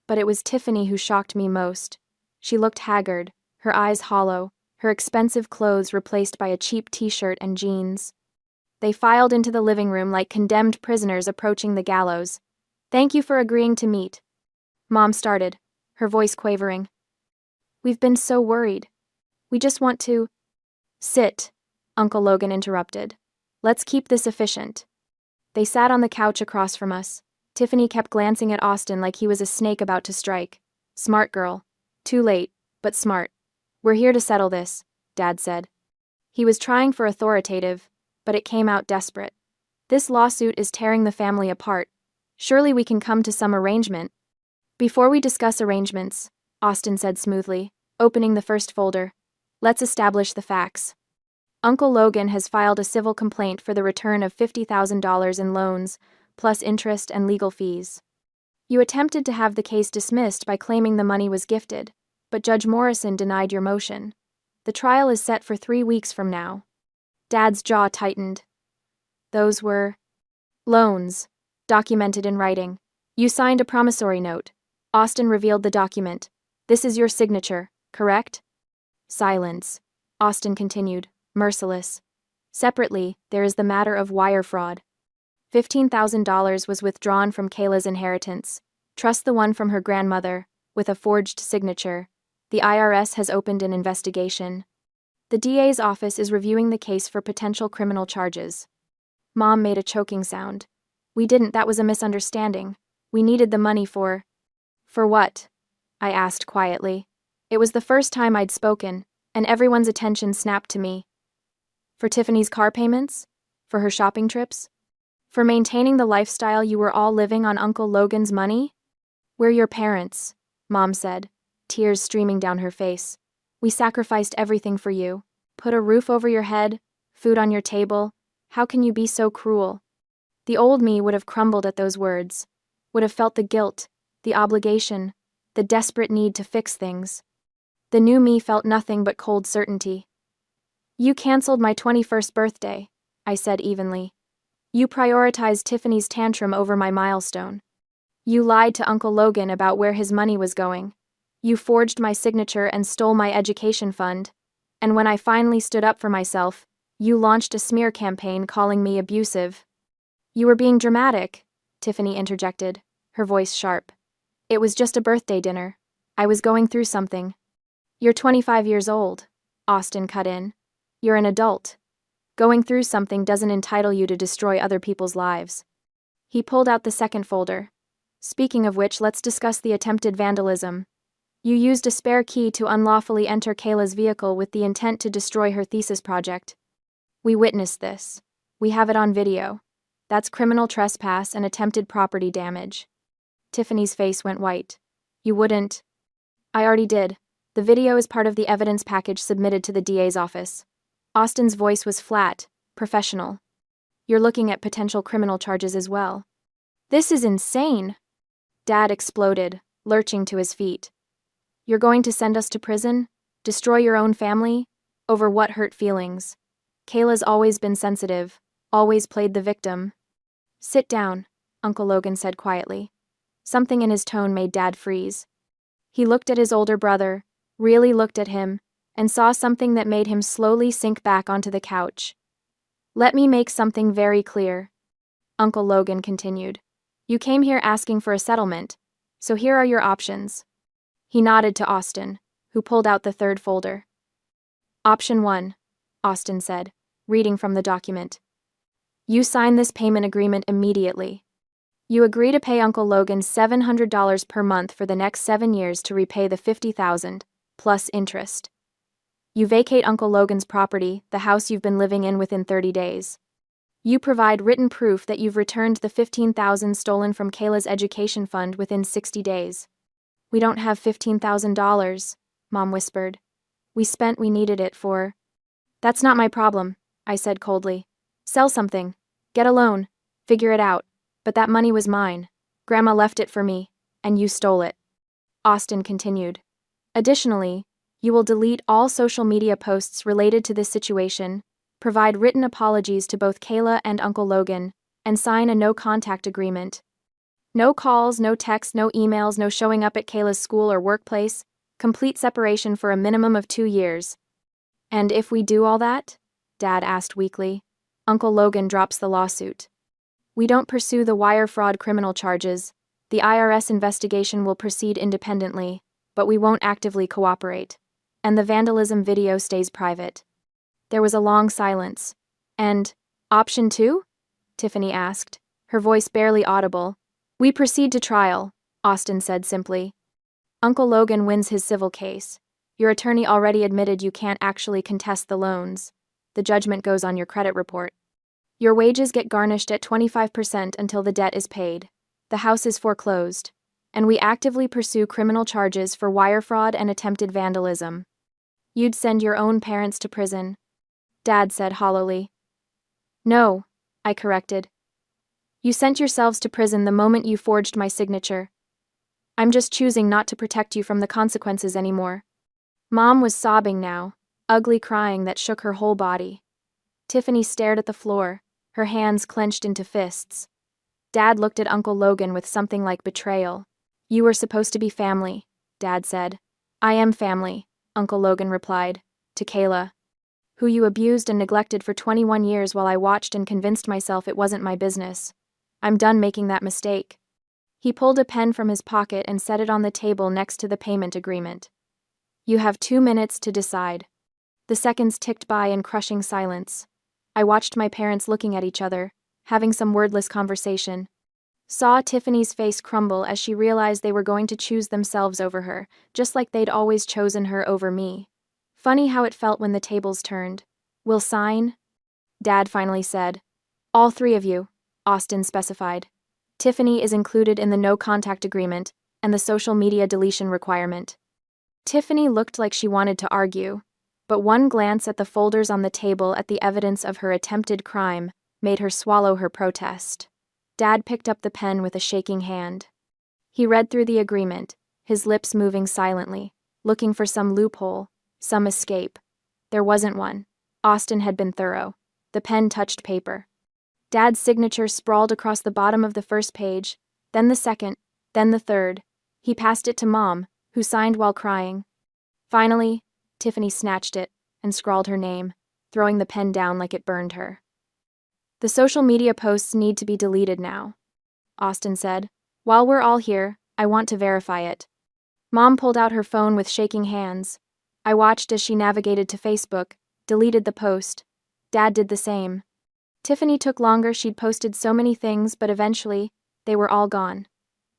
But it was Tiffany who shocked me most. She looked haggard, her eyes hollow, her expensive clothes replaced by a cheap t-shirt and jeans. They filed into the living room like condemned prisoners approaching the gallows. "Thank you for agreeing to meet." Mom started, her voice quavering. "We've been so worried. We just want to—" "Sit," Uncle Logan interrupted. "Let's keep this efficient." They sat on the couch across from us. Tiffany kept glancing at Austin like he was a snake about to strike. "Smart girl. Too late, but smart. We're here to settle this," Dad said. He was trying for authoritative, but it came out desperate. "This lawsuit is tearing the family apart. Surely we can come to some arrangement." "Before we discuss arrangements," Austin said smoothly, opening the first folder, "let's establish the facts. Uncle Logan has filed a civil complaint for the return of $50,000 in loans, plus interest and legal fees. You attempted to have the case dismissed by claiming the money was gifted, but Judge Morrison denied your motion. The trial is set for 3 weeks from now." Dad's jaw tightened. "Those were loans, documented in writing. You signed a promissory note." Austin revealed the document. "This is your signature, correct?" Silence. Austin continued, merciless. "Separately, there is the matter of wire fraud. $15,000 was withdrawn from Kayla's inheritance. Trust the one from her grandmother, with a forged signature. The IRS has opened an investigation. The DA's office is reviewing the case for potential criminal charges." Mom made a choking sound. "We didn't, that was a misunderstanding. We needed the money for—" "For what?" I asked quietly. It was the first time I'd spoken, and everyone's attention snapped to me. "For Tiffany's car payments? For her shopping trips? For maintaining the lifestyle you were all living on Uncle Logan's money?" "We're your parents," Mom said, tears streaming down her face. "We sacrificed everything for you. Put a roof over your head, food on your table. How can you be so cruel?" The old me would have crumbled at those words, would have felt the guilt, the obligation, the desperate need to fix things. The new me felt nothing but cold certainty. "You canceled my 21st birthday," I said evenly. "You prioritized Tiffany's tantrum over my milestone. You lied to Uncle Logan about where his money was going. You forged my signature and stole my education fund. And when I finally stood up for myself, you launched a smear campaign calling me abusive." "You were being dramatic," Tiffany interjected, her voice sharp. "It was just a birthday dinner. I was going through something." "You're 25 years old," Austin cut in. "You're an adult. Going through something doesn't entitle you to destroy other people's lives." He pulled out the second folder. "Speaking of which, let's discuss the attempted vandalism. You used a spare key to unlawfully enter Kayla's vehicle with the intent to destroy her thesis project. We witnessed this. We have it on video. That's criminal trespass and attempted property damage." Tiffany's face went white. "You wouldn't—" "I already did. The video is part of the evidence package submitted to the DA's office." Austin's voice was flat, professional. "You're looking at potential criminal charges as well." "This is insane!" Dad exploded, lurching to his feet. "You're going to send us to prison? Destroy your own family? Over what hurt feelings? Kayla's always been sensitive, always played the victim." "Sit down," Uncle Logan said quietly. Something in his tone made Dad freeze. He looked at his older brother, really looked at him, and saw something that made him slowly sink back onto the couch. Let me make something very clear, Uncle Logan continued. You came here asking for a settlement, so here are your options. He nodded to Austin, who pulled out the third folder. Option 1, Austin said, reading from the document. You sign this payment agreement immediately. You agree to pay Uncle Logan $700 per month for the next 7 years to repay the $50,000, plus interest. You vacate Uncle Logan's property, the house you've been living in, within 30 days. You provide written proof that you've returned the $15,000 stolen from Kayla's education fund within 60 days. We don't have $15,000, Mom whispered. We needed it for. That's not my problem, I said coldly. Sell something. Get a loan. Figure it out. But that money was mine. Grandma left it for me, and you stole it. Austin continued. Additionally, you will delete all social media posts related to this situation, provide written apologies to both Kayla and Uncle Logan, and sign a no-contact agreement. No calls, no texts, no emails, no showing up at Kayla's school or workplace, complete separation for a minimum of 2 years. And if we do all that? Dad asked weakly. Uncle Logan drops the lawsuit. We don't pursue the wire fraud criminal charges. The IRS investigation will proceed independently, but we won't actively cooperate. And the vandalism video stays private. There was a long silence. And, option 2? Tiffany asked, her voice barely audible. We proceed to trial, Austin said simply. Uncle Logan wins his civil case. Your attorney already admitted you can't actually contest the loans. The judgment goes on your credit report. Your wages get garnished at 25% until the debt is paid. The house is foreclosed. And we actively pursue criminal charges for wire fraud and attempted vandalism. You'd send your own parents to prison, Dad said hollowly. No, I corrected. You sent yourselves to prison the moment you forged my signature. I'm just choosing not to protect you from the consequences anymore. Mom was sobbing now, ugly crying that shook her whole body. Tiffany stared at the floor, her hands clenched into fists. Dad looked at Uncle Logan with something like betrayal. You were supposed to be family, Dad said. I am family, Uncle Logan replied, to Kayla, who you abused and neglected for 21 years while I watched and convinced myself it wasn't my business. I'm done making that mistake. He pulled a pen from his pocket and set it on the table next to the payment agreement. You have 2 minutes to decide. The seconds ticked by in crushing silence. I watched my parents looking at each other, having some wordless conversation. Saw Tiffany's face crumble as she realized they were going to choose themselves over her, just like they'd always chosen her over me. Funny how it felt when the tables turned. We'll sign? Dad finally said. All 3 of you, Austin specified. Tiffany is included in the no-contact agreement and the social media deletion requirement. Tiffany looked like she wanted to argue, but one glance at the folders on the table at the evidence of her attempted crime made her swallow her protest. Dad picked up the pen with a shaking hand. He read through the agreement, his lips moving silently, looking for some loophole, some escape. There wasn't one. Austin had been thorough. The pen touched paper. Dad's signature sprawled across the bottom of the first page, then the second, then the third. He passed it to Mom, who signed while crying. Finally, Tiffany snatched it and scrawled her name, throwing the pen down like it burned her. The social media posts need to be deleted now, Austin said. While we're all here, I want to verify it. Mom pulled out her phone with shaking hands. I watched as she navigated to Facebook, deleted the post. Dad did the same. Tiffany took longer. She'd posted so many things, but eventually, they were all gone.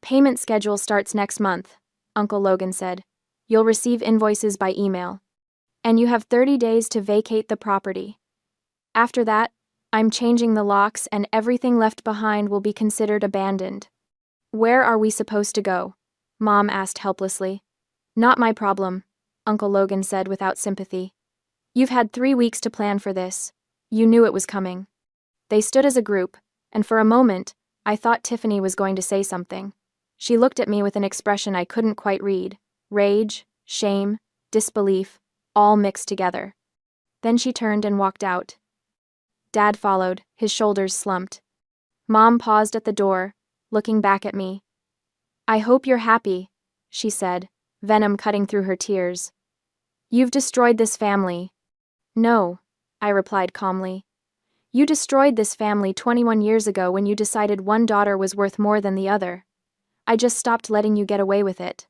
Payment schedule starts next month, Uncle Logan said. You'll receive invoices by email. And you have 30 days to vacate the property. After that, I'm changing the locks and everything left behind will be considered abandoned. Where are we supposed to go? Mom asked helplessly. Not my problem, Uncle Logan said without sympathy. You've had 3 weeks to plan for this. You knew it was coming. They stood as a group, and for a moment, I thought Tiffany was going to say something. She looked at me with an expression I couldn't quite read. Rage, shame, disbelief, all mixed together. Then she turned and walked out. Dad followed, his shoulders slumped. Mom paused at the door, looking back at me. I hope you're happy, she said, venom cutting through her tears. You've destroyed this family. No, I replied calmly. You destroyed this family 21 years ago when you decided one daughter was worth more than the other. I just stopped letting you get away with it."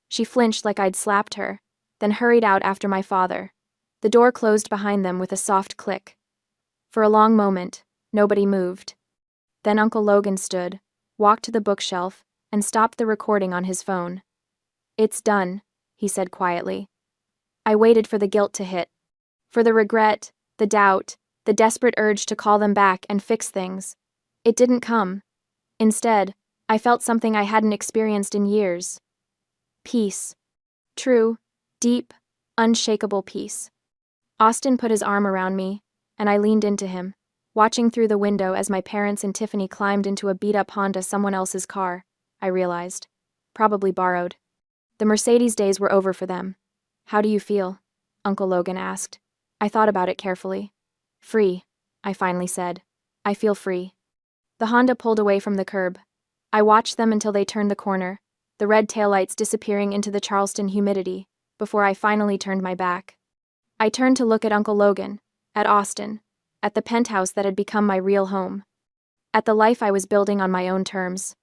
She flinched like I'd slapped her, then hurried out after my father. The door closed behind them with a soft click. For a long moment, nobody moved. Then Uncle Logan stood, walked to the bookshelf, and stopped the recording on his phone. "It's done," he said quietly. I waited for the guilt to hit. For the regret, the doubt, the desperate urge to call them back and fix things. It didn't come. Instead, I felt something I hadn't experienced in years. Peace. True, deep, unshakable peace. Austin put his arm around me, and I leaned into him, watching through the window as my parents and Tiffany climbed into a beat-up Honda, someone else's car, I realized. Probably borrowed. The Mercedes days were over for them. "How do you feel?" Uncle Logan asked. I thought about it carefully. "Free," I finally said. "I feel free." The Honda pulled away from the curb. I watched them until they turned the corner, the red taillights disappearing into the Charleston humidity, before I finally turned my back. I turned to look at Uncle Logan, at Austin, at the penthouse that had become my real home, at the life I was building on my own terms.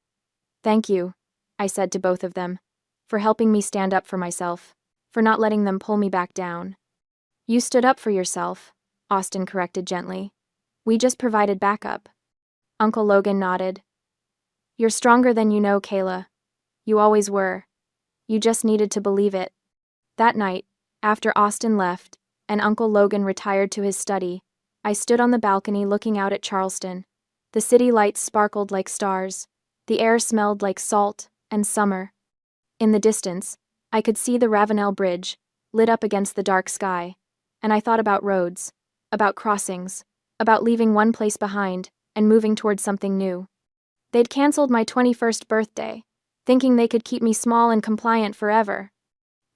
"Thank you," I said to both of them, "for helping me stand up for myself, for not letting them pull me back down." "You stood up for yourself," Austin corrected gently. "We just provided backup." Uncle Logan nodded. "You're stronger than you know, Kayla. You always were. You just needed to believe it." That night, after Austin left, and Uncle Logan retired to his study, I stood on the balcony looking out at Charleston. The city lights sparkled like stars. The air smelled like salt and summer. In the distance, I could see the Ravenel Bridge, lit up against the dark sky, and I thought about roads, about crossings, about leaving one place behind and moving towards something new. They'd canceled my 21st birthday, thinking they could keep me small and compliant forever.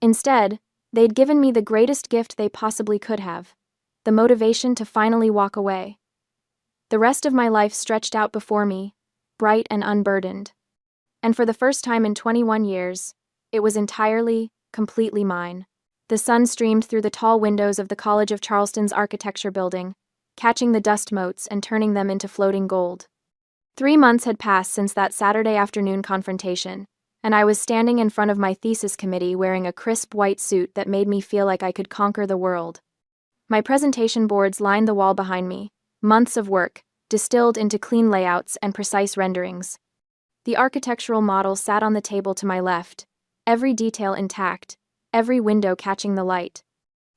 Instead, they'd given me the greatest gift they possibly could have, the motivation to finally walk away. The rest of my life stretched out before me, bright and unburdened. And for the first time in 21 years, it was entirely, completely mine. The sun streamed through the tall windows of the College of Charleston's architecture building, catching the dust motes and turning them into floating gold. 3 months had passed since that Saturday afternoon confrontation, and I was standing in front of my thesis committee wearing a crisp white suit that made me feel like I could conquer the world. My presentation boards lined the wall behind me, months of work, distilled into clean layouts and precise renderings. The architectural model sat on the table to my left, every detail intact, every window catching the light.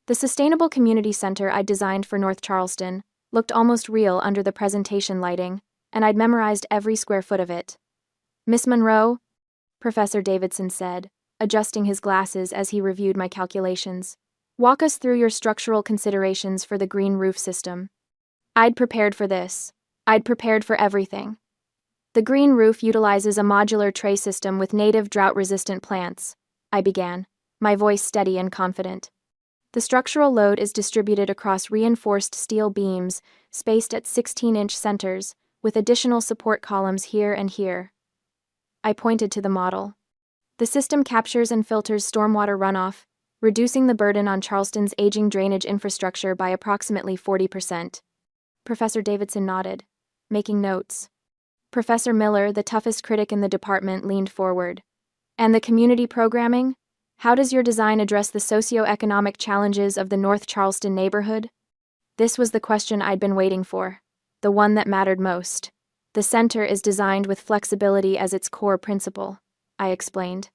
The sustainable community center I'd designed for North Charleston looked almost real under the presentation lighting, and I'd memorized every square foot of it. "Miss Monroe," Professor Davidson said, adjusting his glasses as he reviewed my calculations, "walk us through your structural considerations for the green roof system." I'd prepared for this. I'd prepared for everything. "The green roof utilizes a modular tray system with native drought-resistant plants," I began, my voice steady and confident. "The structural load is distributed across reinforced steel beams, spaced at 16-inch centers, with additional support columns here and here." I pointed to the model. "The system captures and filters stormwater runoff, reducing the burden on Charleston's aging drainage infrastructure by approximately 40%. Professor Davidson nodded, making notes. Professor Miller, the toughest critic in the department, leaned forward. "And the community programming? How does your design address the socio-economic challenges of the North Charleston neighborhood?" This was the question I'd been waiting for, the one that mattered most. "The center is designed with flexibility as its core principle," I explained.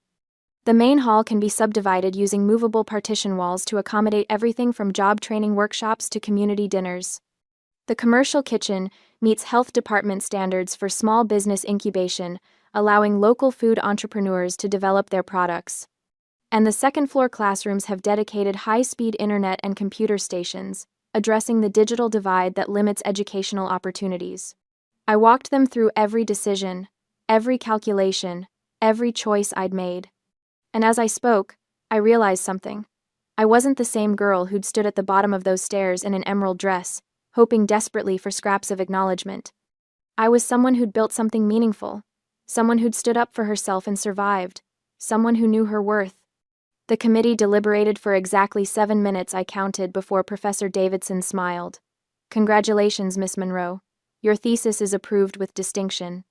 "The main hall can be subdivided using movable partition walls to accommodate everything from job training workshops to community dinners. The commercial kitchen meets health department standards for small business incubation, allowing local food entrepreneurs to develop their products. And the second-floor classrooms have dedicated high-speed internet and computer stations, addressing the digital divide that limits educational opportunities." I walked them through every decision, every calculation, every choice I'd made. And as I spoke, I realized something. I wasn't the same girl who'd stood at the bottom of those stairs in an emerald dress, hoping desperately for scraps of acknowledgement. I was someone who'd built something meaningful, someone who'd stood up for herself and survived, someone who knew her worth. The committee deliberated for exactly 7 minutes, I counted, before Professor Davidson smiled. "Congratulations, Miss Monroe. Your thesis is approved with distinction."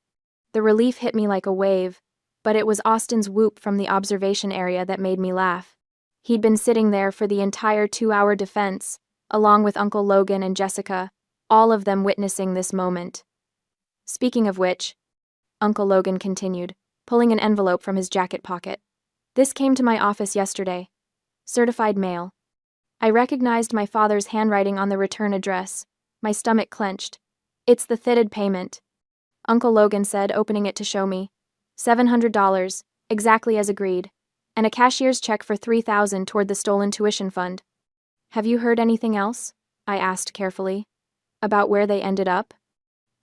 The relief hit me like a wave, but it was Austin's whoop from the observation area that made me laugh. He'd been sitting there for the entire 2-hour defense, along with Uncle Logan and Jessica, all of them witnessing this moment. "Speaking of which," Uncle Logan continued, pulling an envelope from his jacket pocket, "this came to my office yesterday. Certified mail." I recognized my father's handwriting on the return address. My stomach clenched. "It's the thitted payment," Uncle Logan said, opening it to show me. $700, exactly as agreed, and a cashier's check for $3,000 toward the stolen tuition fund. "Have you heard anything else?" I asked carefully. "About where they ended up?"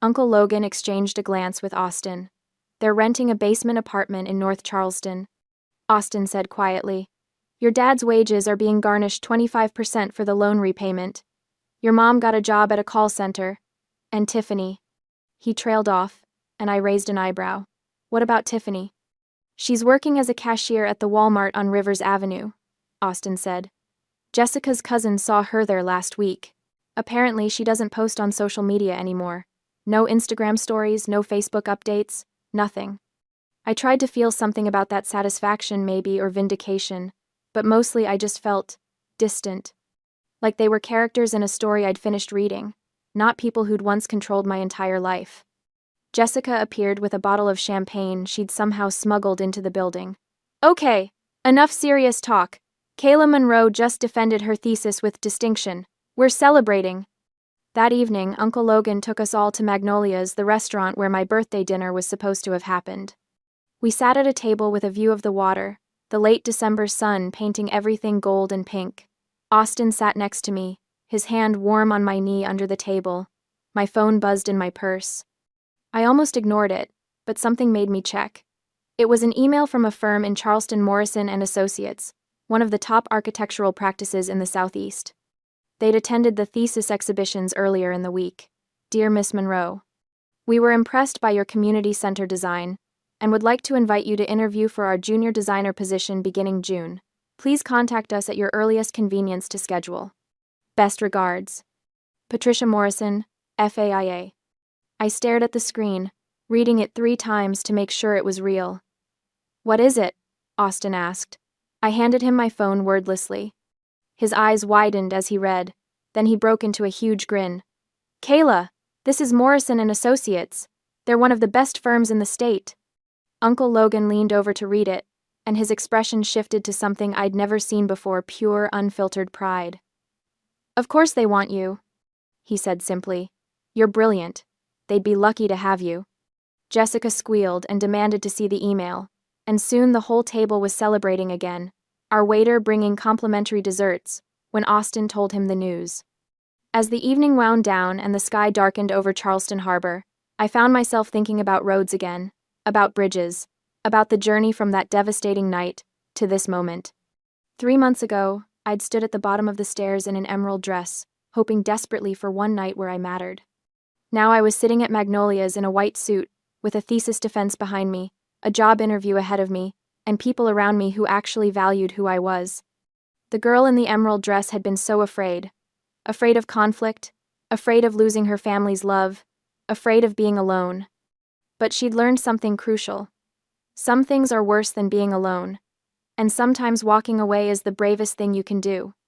Uncle Logan exchanged a glance with Austin. "They're renting a basement apartment in North Charleston," Austin said quietly. "Your dad's wages are being garnished 25% for the loan repayment. Your mom got a job at a call center. And Tiffany." He trailed off, and I raised an eyebrow. "What about Tiffany?" "She's working as a cashier at the Walmart on Rivers Avenue," Austin said. "Jessica's cousin saw her there last week. Apparently she doesn't post on social media anymore. No Instagram stories, no Facebook updates, nothing." I tried to feel something about that, satisfaction maybe, or vindication, but mostly I just felt distant. Like they were characters in a story I'd finished reading, not people who'd once controlled my entire life. Jessica appeared with a bottle of champagne she'd somehow smuggled into the building. "Okay, enough serious talk. Kayla Monroe just defended her thesis with distinction. We're celebrating." That evening, Uncle Logan took us all to Magnolia's, the restaurant where my birthday dinner was supposed to have happened. We sat at a table with a view of the water, the late December sun painting everything gold and pink. Austin sat next to me, his hand warm on my knee under the table. My phone buzzed in my purse. I almost ignored it, but something made me check. It was an email from a firm in Charleston, Morrison and Associates, one of the top architectural practices in the Southeast. They'd attended the thesis exhibitions earlier in the week. "Dear Miss Monroe, we were impressed by your community center design and would like to invite you to interview for our junior designer position beginning June. Please contact us at your earliest convenience to schedule. Best regards. Patricia Morrison, FAIA." I stared at the screen, reading it 3 times to make sure it was real. "What is it?" Austin asked. I handed him my phone wordlessly. His eyes widened as he read, then he broke into a huge grin. "Kayla, this is Morrison and Associates. They're one of the best firms in the state." Uncle Logan leaned over to read it, and his expression shifted to something I'd never seen before, pure, unfiltered pride. "Of course they want you," he said simply. "You're brilliant. They'd be lucky to have you." Jessica squealed and demanded to see the email, and soon the whole table was celebrating again, our waiter bringing complimentary desserts, when Austin told him the news. As the evening wound down and the sky darkened over Charleston Harbor, I found myself thinking about roads again, about bridges, about the journey from that devastating night to this moment. 3 months ago, I'd stood at the bottom of the stairs in an emerald dress, hoping desperately for one night where I mattered. Now I was sitting at Magnolia's in a white suit, with a thesis defense behind me, a job interview ahead of me, and people around me who actually valued who I was. The girl in the emerald dress had been so afraid. Afraid of conflict, afraid of losing her family's love, afraid of being alone. But she'd learned something crucial. Some things are worse than being alone, and sometimes walking away is the bravest thing you can do.